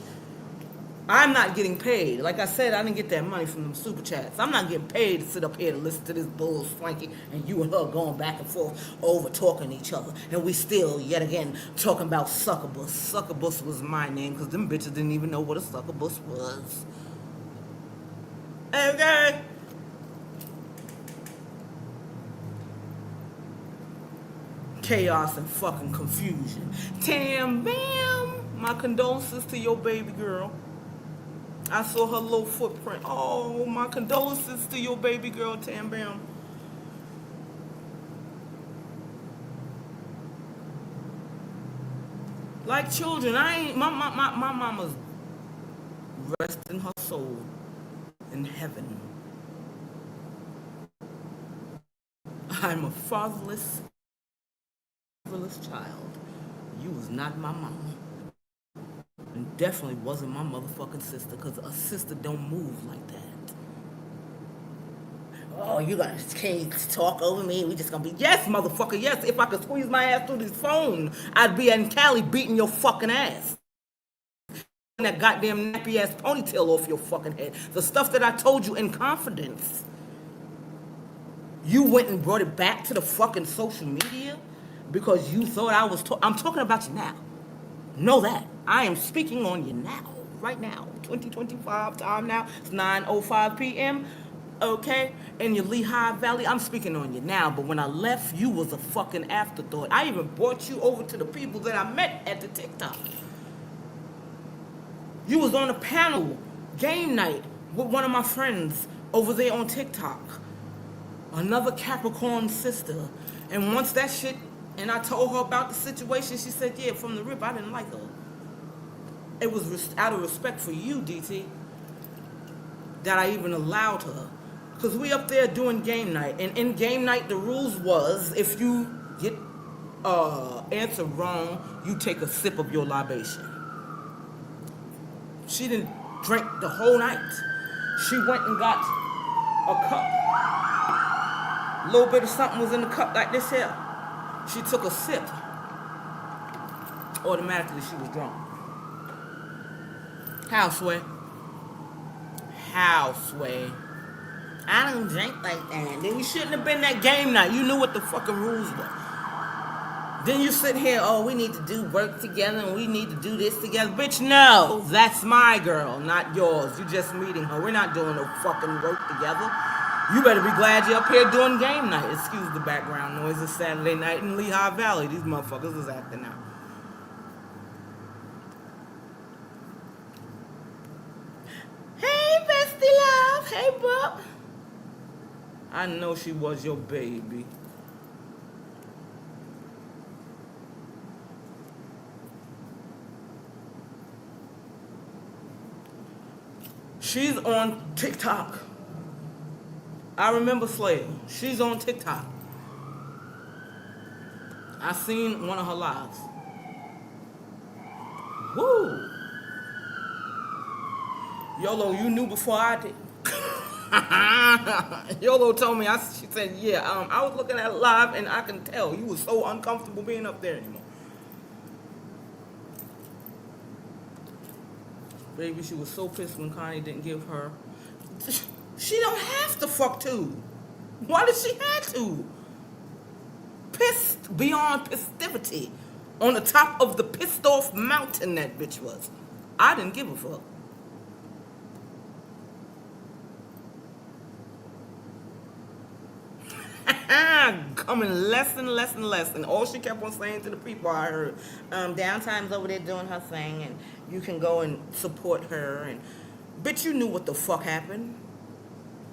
I'm not getting paid. Like I said, I didn't get that money from them super chats. I'm not getting paid to sit up here to listen to this bull swanky and you and her going back and forth over talking each other. And we still, yet again, talking about succubus. Succubus was my name because them bitches didn't even know what a succubus was. Okay? Chaos and fucking confusion. Tam Bam! My condolences to your baby girl. I saw her little footprint. Oh, my condolences to your baby girl, Tam Bam. Like children, my mama's resting her soul in heaven. I'm a fatherless child. You was not my mama. And definitely wasn't my motherfucking sister, because a sister don't move like that. Oh, you gonna talk over me? We just gonna be, yes, motherfucker, yes. If I could squeeze my ass through this phone, I'd be in Cali beating your fucking ass. That goddamn nappy ass ponytail off your fucking head. The stuff that I told you in confidence. You went and brought it back to the fucking social media because you thought I was I'm talking about you now. Know that. I am speaking on you now. Right now. 2025 time now. It's 9:05 p.m. Okay? In your Lehigh Valley. I'm speaking on you now. But when I left, you was a fucking afterthought. I even brought you over to the people that I met at the TikTok. You was on a panel game night with one of my friends over there on TikTok. Another Capricorn sister. And once that shit, and I told her about the situation, she said, yeah, from the rip, I didn't like her. It was out of respect for you, DT, that I even allowed her. Because we up there doing game night. And in game night, the rules was, if you get answer wrong, you take a sip of your libation. She didn't drink the whole night. She went and got a cup. A little bit of something was in the cup like this here. She took a sip. Automatically, she was drunk. How, Sway? How, Sway? I don't drink like that. Then you shouldn't have been that game night. You knew what the fucking rules were. Then you sit here, oh, we need to do work together and we need to do this together. Bitch, no. That's my girl, not yours. You just meeting her. We're not doing no fucking work together. You better be glad you're up here doing game night. Excuse the background noise. It's Saturday night in Lehigh Valley. These motherfuckers is acting out. Hey, bestie love. Hey, bub. I know she was your baby. She's on TikTok. I remember Slayer. She's on TikTok. I seen one of her lives. Woo! YOLO, you knew before I did. YOLO told me, she said, yeah, I was looking at it live and I can tell you was so uncomfortable being up there anymore. Baby, she was so pissed when Connie didn't give her. She don't have to fuck too. Why did she have to? Pissed beyond festivity. On the top of the pissed off mountain that bitch was. I didn't give a fuck. Coming less and less and less. And all she kept on saying to the people I heard, Downtime's over there doing her thing and you can go and support her. And bitch, you knew what the fuck happened.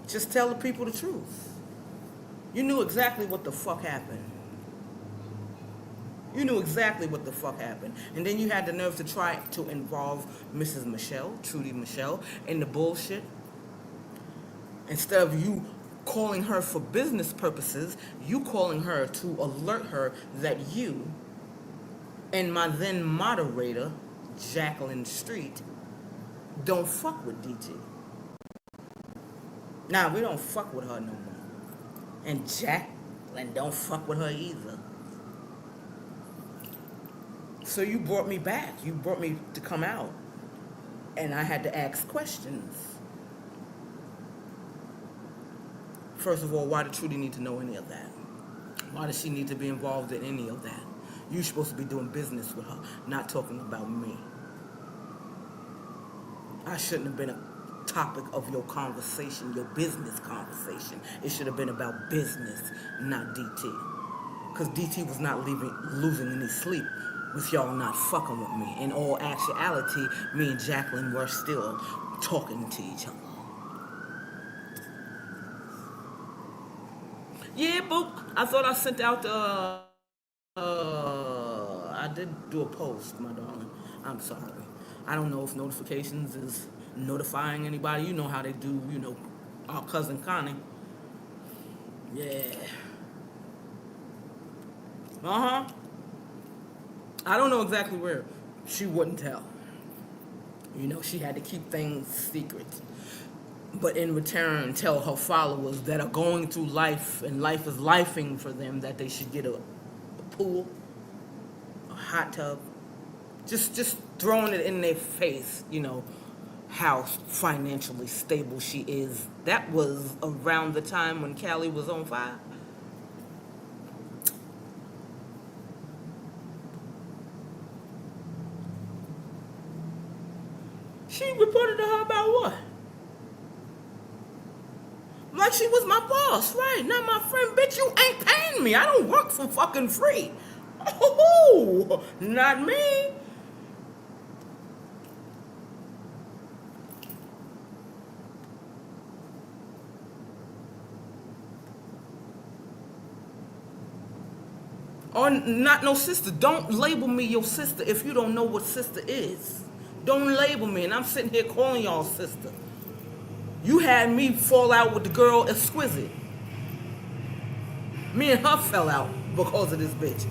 Just tell the people the truth. You knew exactly what the fuck happened. You knew exactly what the fuck happened. And then you had the nerve to try to involve Mrs. Michelle, Trudy Michelle, in the bullshit. Instead of you calling her for business purposes, you calling her to alert her that you and my then moderator, Jacqueline Street, don't fuck with DT. Nah, we don't fuck with her no more. And Jacqueline don't fuck with her either. So you brought me back. You brought me to come out. And I had to ask questions. First of all, why did Trudy need to know any of that? Why does she need to be involved in any of that? You're supposed to be doing business with her, not talking about me. I shouldn't have been a topic of your conversation, your business conversation. It should have been about business, not DT. Because DT was not losing any sleep with y'all not fucking with me. In all actuality, me and Jacqueline were still talking to each other. Yeah, boop. I thought I sent out I did do a post, my darling. I'm sorry. I don't know if notifications is notifying anybody. You know how they do, our cousin Connie. Yeah. Uh-huh. I don't know exactly where. She wouldn't tell. She had to keep things secret. But in return, tell her followers that are going through life and life is lifing for them that they should get a pool, a hot tub. Just throwing it in their face, how financially stable she is. That was around the time when Cali was on fire. She reported to her about what? Like she was my boss, right? Not my friend. Bitch, you ain't paying me. I don't work for fucking free. Oh, not me. Or not no sister. Don't label me your sister if you don't know what sister is. Don't label me. And I'm sitting here calling y'all sister. You had me fall out with the girl Exquisite. Me and her fell out because of this bitch.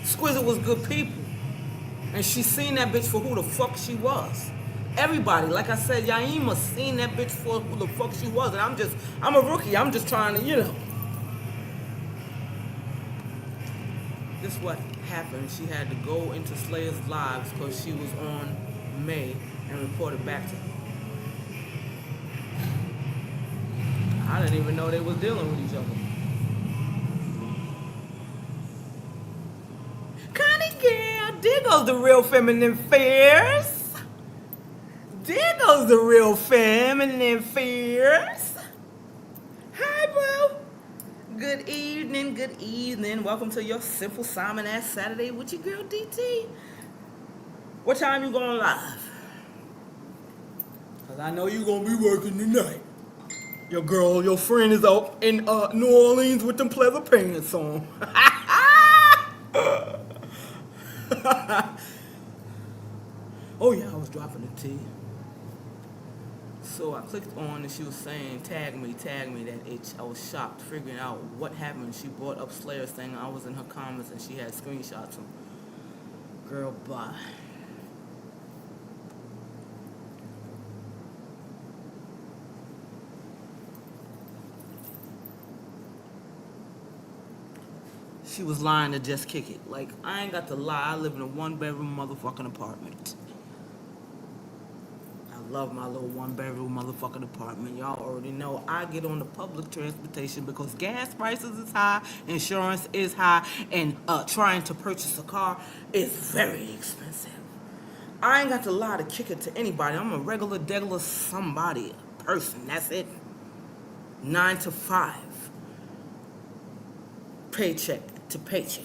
Exquisite was good people. And she seen that bitch for who the fuck she was. Everybody, like I said, Yaima seen that bitch for who the fuck she was. And I'm a rookie. I'm just trying to. This is what happened. She had to go into Slayer's lives because she was on May and reported back to him. I didn't even know they was dealing with each other. Connie girl, there goes the real feminine fears. There goes the real feminine fears. Hi, bro. Good evening, good evening. Welcome to your Simple Simon Ass Saturday with your girl DT. What time you going live? Because I know you going to be working tonight. Your friend is out in New Orleans with them pleather pants on. Oh yeah, I was dropping the tea. So I clicked on and she was saying, tag me, that itch. I was shocked, figuring out what happened. She brought up Slayer saying I was in her comments and she had screenshots of girl, bye. She was lying to just kick it. Like, I ain't got to lie. I live in a 1-bedroom motherfucking apartment. I love my little 1-bedroom motherfucking apartment. Y'all already know I get on the public transportation because gas prices is high, insurance is high, and trying to purchase a car is very expensive. I ain't got to lie to kick it to anybody. I'm a regular, degular somebody, person. That's it. 9 to 5. Paycheck to paycheck.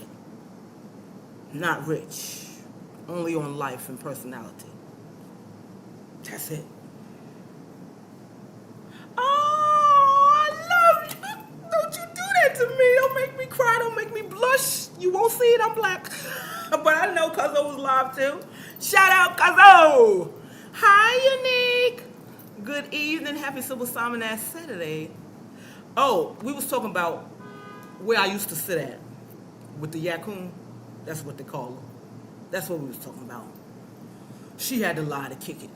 Not rich. Only on life and personality. That's it. Oh, I love you. Don't you do that to me. Don't make me cry. Don't make me blush. You won't see it. I'm black. But I know Cuzzo was live too. Shout out Cuzzo. Hi, Unique. Good evening. Happy Simple Simon Ass Saturday. Oh, we was talking about where I used to sit at with the Yakun. That's what they call her. That's what we was talking about. She had to lie to kick it.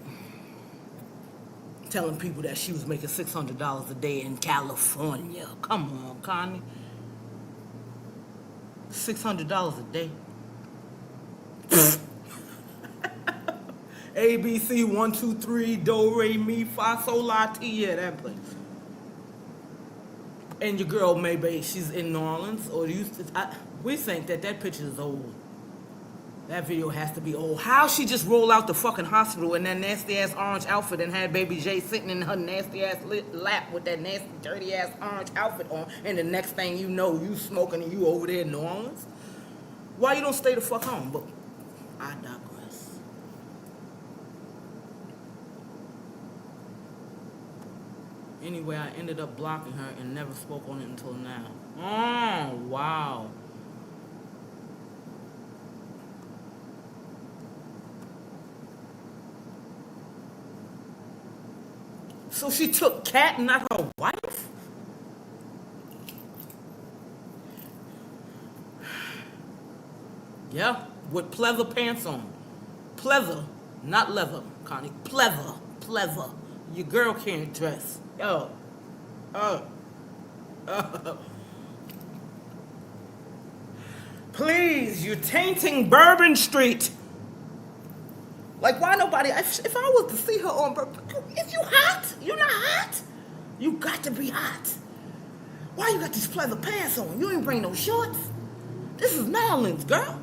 Telling people that she was making $600 a day in California. Come on, Connie. $600 a day. ABC 1, 2, 3, do, re, mi, fa, sol, la, ti. Yeah, that place. And your girl, maybe she's in New Orleans, or we think that picture is old. That video has to be old. How she just rolled out the fucking hospital in that nasty ass orange outfit and had Baby J sitting in her nasty ass lap with that nasty dirty ass orange outfit on, and the next thing you know, you smoking and you over there in New Orleans? Why you don't stay the fuck home? But I digress. Anyway, I ended up blocking her and never spoke on it until now. Oh, wow. So she took Cat, not her wife? Yeah, with pleather pants on. Pleather, not leather, Connie. Pleather, pleather. Your girl can't dress. Yo. Please, you're tainting Bourbon Street. Like, why nobody? If I was to see her on, is you hot? You not hot? You got to be hot. Why you got these pleather pants on? You ain't bring no shorts. This is New Orleans, girl.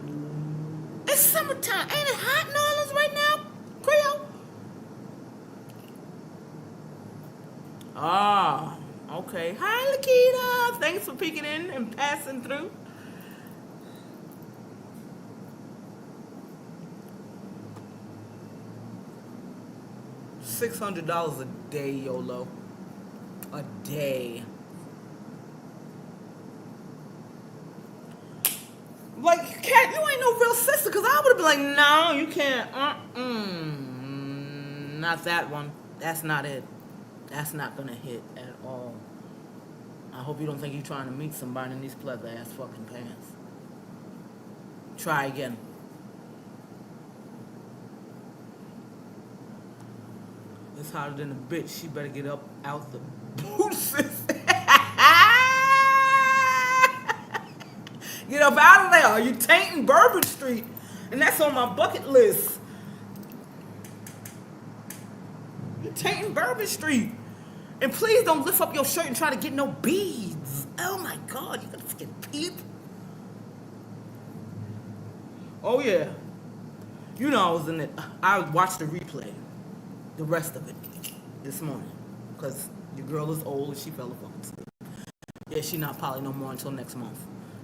It's summertime. Ain't it hot in New Orleans right now, Creole? Ah, okay. Hi, Lakita. Thanks for peeking in and passing through. $600 a day, YOLO. A day. Like, Kat, you ain't no real sister, because I would have been like, no, you can't. Not that one. That's not it. That's not going to hit at all. I hope you don't think you're trying to meet somebody in these pleather ass fucking pants. Try again. It's hotter than a bitch. She better get up out the boots. Get up out of there. You tainting Bourbon Street. And that's on my bucket list. You tainting Bourbon Street. And please don't lift up your shirt and try to get no beads. Oh my God, you gonna fucking peep. Oh yeah. You know I was in it. I watched the replay. The rest of it. This morning. Because your girl is old and she fell a fucking asleep. Yeah, she not poly no more until next month.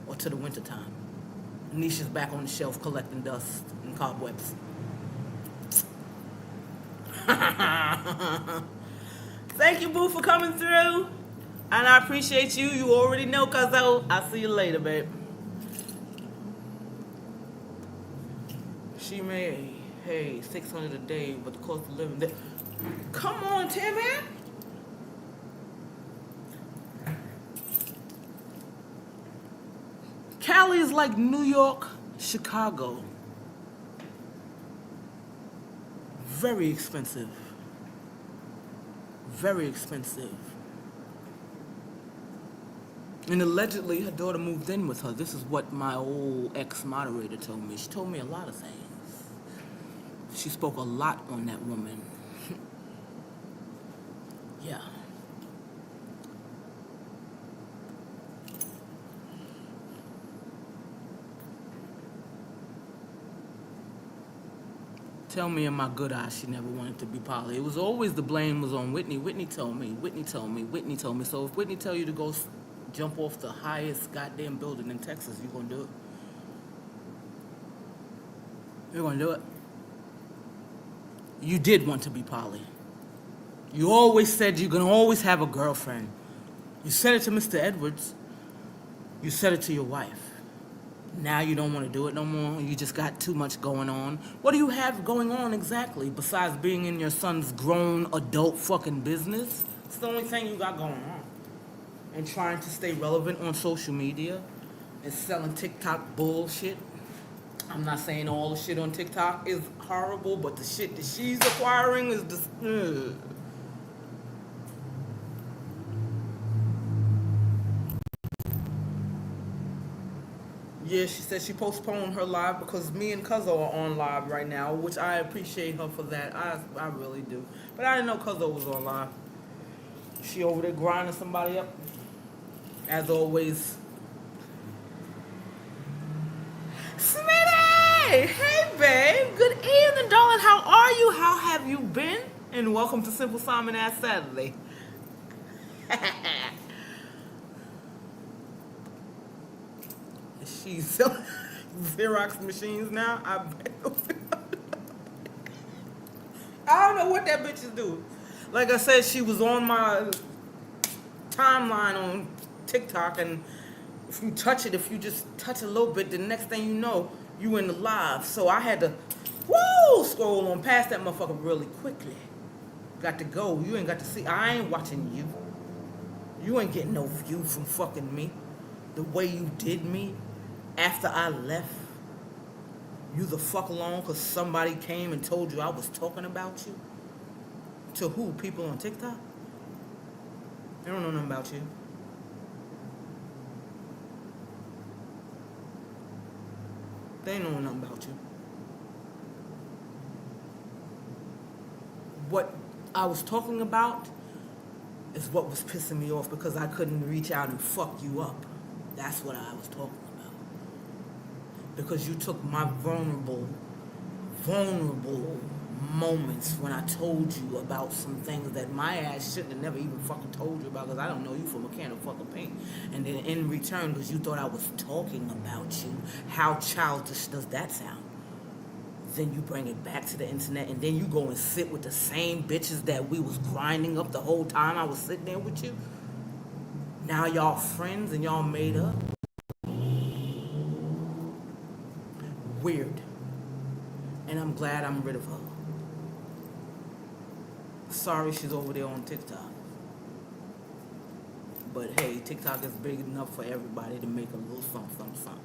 Or to the winter time. Anisha's back on the shelf collecting dust and cobwebs. Thank you, boo, for coming through. And I appreciate you. You already know, cuzzo. I'll see you later, babe. She made, hey, $600 a day, but the cost of living there. Come on, Timmy. Cali is like New York, Chicago. Very expensive. Very expensive. And allegedly, her daughter moved in with her. This is what my old ex-moderator told me. She told me a lot of things. She spoke a lot on that woman. Yeah. Tell me in my good eyes she never wanted to be poly. It was always the blame was on Whitney. Whitney told me. Whitney told me. Whitney told me. So if Whitney tell you to go jump off the highest goddamn building in Texas, you gonna do it? You're gonna do it? You did want to be poly. You always said you're gonna always have a girlfriend. You said it to Mr. Edwards. You said it to your wife. Now you don't want to do it no more. You just got too much going on. What do you have going on exactly besides being in your son's grown adult fucking business? It's the only thing you got going on. And trying to stay relevant on social media and selling TikTok bullshit. I'm not saying all the shit on TikTok is horrible, but the shit that she's acquiring is just... Yeah, she said she postponed her live because me and Cuzzo are on live right now, which I appreciate her for that. I really do. But I didn't know Cuzzo was on live. She over there grinding somebody up. As always. Smitty! Hey, babe. Good evening, darling. How are you? How have you been? And welcome to Simple Simon Ass Saturday. She's selling Xerox machines now. I don't know what that bitch is doing. Like I said, she was on my timeline on TikTok, and if you touch it, if you just touch a little bit, the next thing you know, you in the live. So I had to, scroll on past that motherfucker really quickly. Got to go. You ain't got to see. I ain't watching you. You ain't getting no view from fucking me. The way you did me. After I left, you the fuck alone because somebody came and told you I was talking about you? To who? People on TikTok? They don't know nothing about you. They ain't know nothing about you. what I was talking about is what was pissing me off because I couldn't reach out and fuck you up. That's what I was talking about. Because you took my vulnerable moments when I told you about some things that my ass shouldn't have never even fucking told you about because I don't know you from a can of fucking paint. And then in return, because you thought I was talking about you, how childish does that sound? Then you bring it back to the internet and then you go and sit with the same bitches that we was grinding up the whole time I was sitting there with you. Now y'all friends and y'all made up. Weird. And I'm glad I'm rid of her. Sorry she's over there on TikTok. But hey, TikTok is big enough for everybody to make a little something.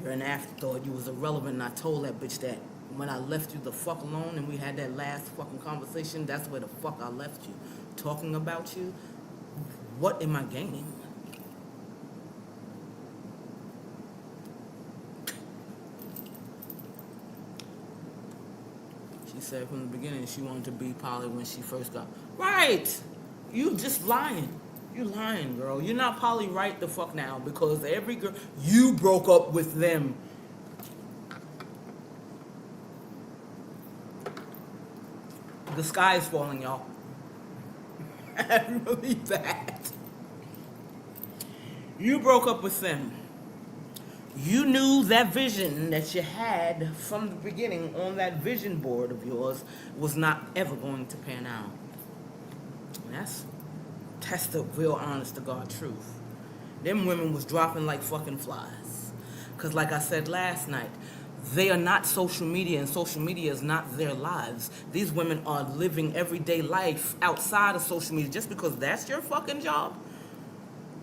You're an afterthought. You was irrelevant, and I told that bitch that when I left you the fuck alone and we had that last fucking conversation, that's where the fuck I left you. Talking about you, what am I gaining? She said from the beginning she wanted to be poly when she first got... Right! You just lying. You lying, girl. You're not poly right the fuck now because every girl... You broke up with them. The sky is falling, y'all. I believe that. You broke up with them. You knew that vision that you had from the beginning on that vision board of yours was not ever going to pan out. And that's the real honest to God truth. Them women was dropping like fucking flies. Because like I said last night, they are not social media and social media is not their lives. These women are living everyday life outside of social media just because that's your fucking job.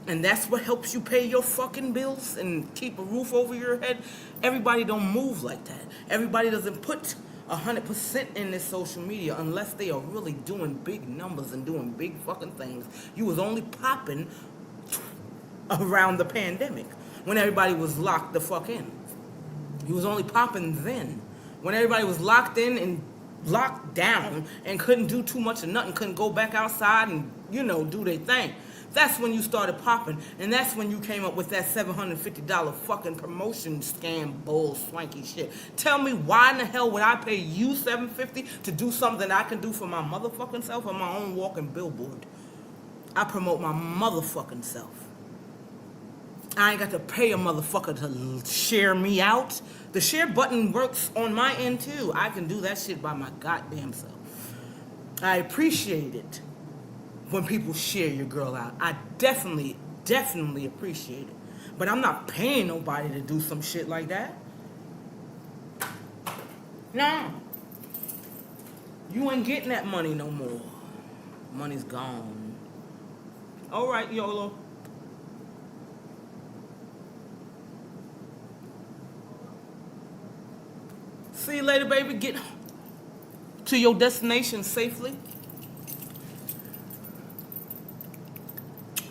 And that's what helps you pay your fucking bills and keep a roof over your head. Everybody don't move like that. Everybody doesn't put 100% in this social media unless they are really doing big numbers and doing big fucking things. You was only popping around the pandemic when everybody was locked the fuck in. You was only popping then when everybody was locked in and locked down and couldn't do too much of nothing, couldn't go back outside and, do their thing. That's when you started popping, and that's when you came up with that $750 fucking promotion scam bull swanky shit. Tell me why in the hell would I pay you $750 to do something I can do for my motherfucking self on my own walking billboard? I promote my motherfucking self. I ain't got to pay a motherfucker to share me out. The share button works on my end too. I can do that shit by my goddamn self. I appreciate it when people share your girl out. I definitely appreciate it. But I'm not paying nobody to do some shit like that. No. You ain't getting that money no more. Money's gone. All right, YOLO. See you later, baby. Get to your destination safely.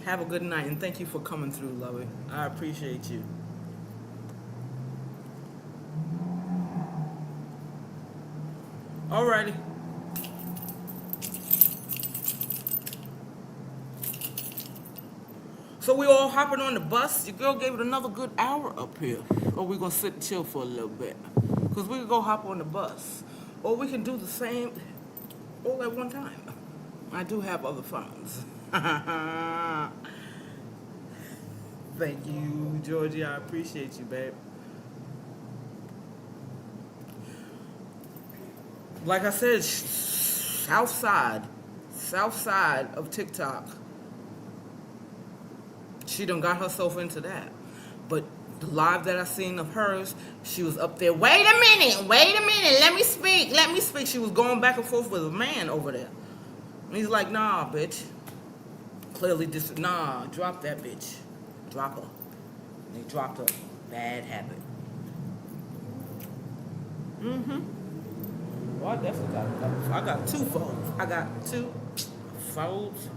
Have a good night, and thank you for coming through, lovey. I appreciate you. Alrighty. So we all hopping on the bus. Your girl gave it another good hour up here. Or we gonna sit and chill for a little bit. Because we can go hop on the bus. Or we can do the same all at one time. I do have other phones. Thank you, Georgie. I appreciate you, babe. Like I said, south side of TikTok. She done got herself into that. But the live that I seen of hers, she was up there, wait a minute, let me speak. She was going back and forth with a man over there. And he's like, nah, bitch. Clearly drop that bitch. Drop her. And they dropped her. Bad habit. Well, I definitely got two phones. I got two phones.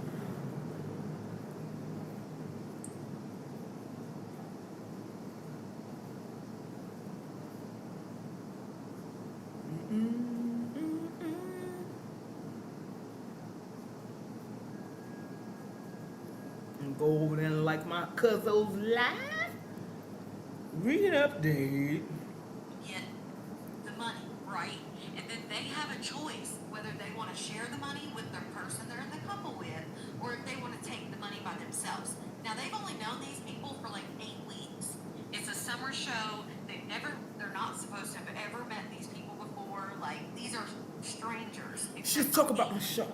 like my cuzzo's live. Read update. Get the money, right? And then they have a choice whether they want to share the money with the person they're in the couple with, or if they want to take the money by themselves. Now they've only known these people for like 8 weeks. It's a summer show. They're not supposed to have ever met these people before. Like, these are strangers. She's talking about my show.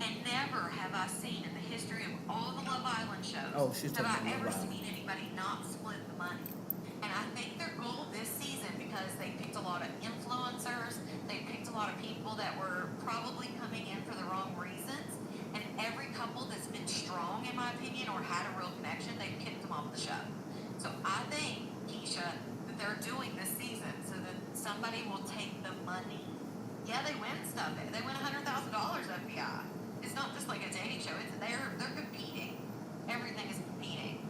And never have I seen in the history of all the Love Island shows have I ever seen anybody not split the money. And I think their goal this season, because they picked a lot of influencers, they picked a lot of people that were probably coming in for the wrong reasons, and every couple that's been strong, in my opinion, or had a real connection, they kicked them off the show. So I think, Keisha, that they're doing this season so that somebody will take the money. Yeah, they win stuff. They win $100,000 FBI. It's not just like a dating show. They're competing. Everything is competing.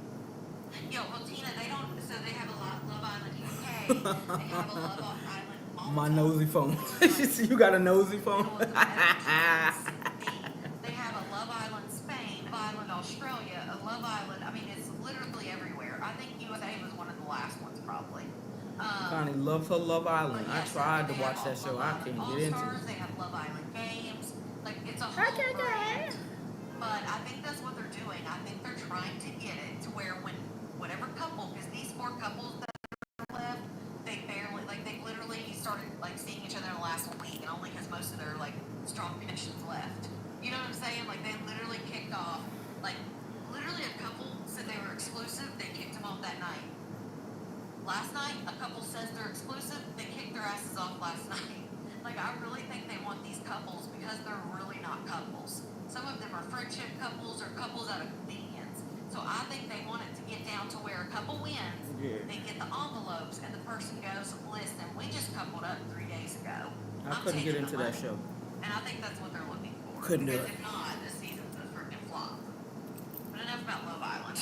Well, Tina, they have a Love Island UK. They have a Love Island Malta. My nosy phone. You got a nosy phone? They have a Love Island Spain, Love Island Australia, a Love Island. I mean, it's literally everywhere. I think USA was one of the last ones, probably. Connie loves her Love Island. Yes, I tried to they watch have that show. Love I Island can't get into All-Stars, it. They have Love Island Games. Like, it's a whole brand. But I think that's what they're doing. I think they're trying to get it to where when whatever couple, because these 4 couples that are left, they literally started like seeing each other in the last week, and only has most of their like strong connections left. You know what I'm saying? Like, they literally kicked off, like, literally a couple said they were exclusive, they kicked them off that night. Last night, a couple says they're exclusive, they kicked their asses off last night. Like, I really think they want these couples because they're really not couples. Some of them are friendship couples or couples out of convenience. So I think they want it to get down to where a couple wins, they get the envelopes, and the person goes, listen, we just coupled up 3 days ago. I couldn't get into that show. And I think that's what they're looking for. Couldn't do Because it. if not, this season's a freaking flop. But enough about Love Island.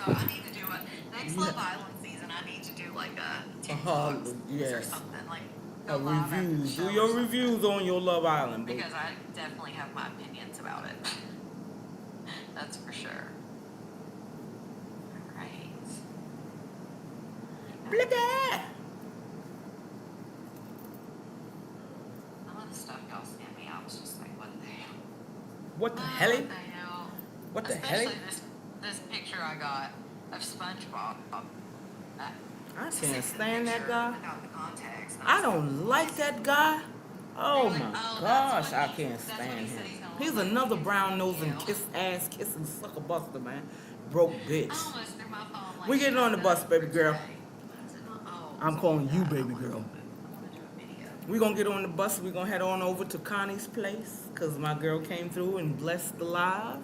I need to do it. Next Love Island season, I need to do like a TikTok or yes. something. Like, A go live after the reviews. show Do or your something. reviews on your Love Island, boo. Because I definitely have my opinions about it. That's for sure. All right. Blicky! Some of the stuff y'all sent me, I was just like, what the hell? What the What hell? the hell? What the hell? Especially this picture I got of SpongeBob. I can't stand that guy. Without the context. I don't like that guy. Oh Really? my Oh, gosh, that's I what he- can't that's what stand he said him. he's gonna He's look like. another brown nosing Ew. ass kissing sucker buster, man. Broke bitch. I almost threw my phone like We getting on the bus, baby girl. Oh, I'm calling you I baby wanna girl. do a video. We're gonna get on the bus. We're gonna head on over to Connie's place because my girl came through and blessed the live.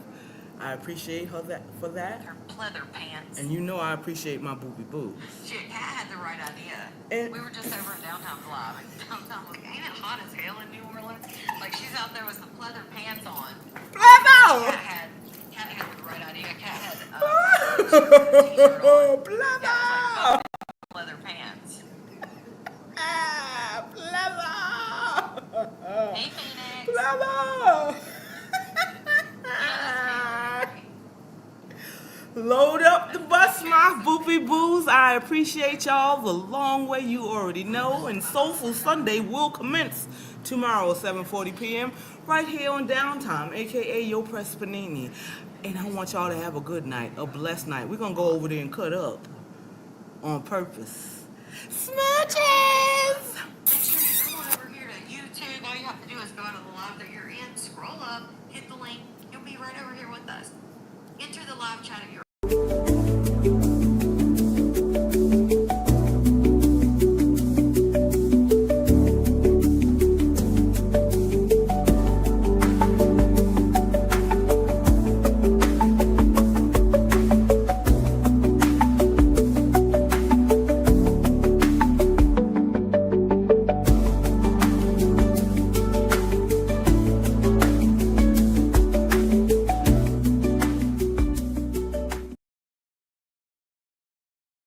I appreciate her for that. Her pleather pants. And you know I appreciate my booby boo. Shit, Kat had the right idea. And- We were just over in downtown Live, and downtown was like, ain't it hot as hell in New Orleans? Like, she's out there with some pleather pants on. Bravo! Kat had the right idea. Kat had Oh, t-shirt on. bravo! Leather pants. Ah, bravo! Hey, Phoenix. Bravo! Yeah, that's me. Load up the bus, my boopy boos. I appreciate y'all the long way you already know. And Soulful Sunday will commence tomorrow at 7:40 p.m. right here on Downtime, aka Yo Press Panini. And I want y'all to have a good night, a blessed night. We're gonna go over there and cut up on purpose. Smooches! Make sure you come on over here to YouTube. All you have to do is go to the live that you're in, scroll up, hit the link. You'll be right over here with us. Enter the live chat if you're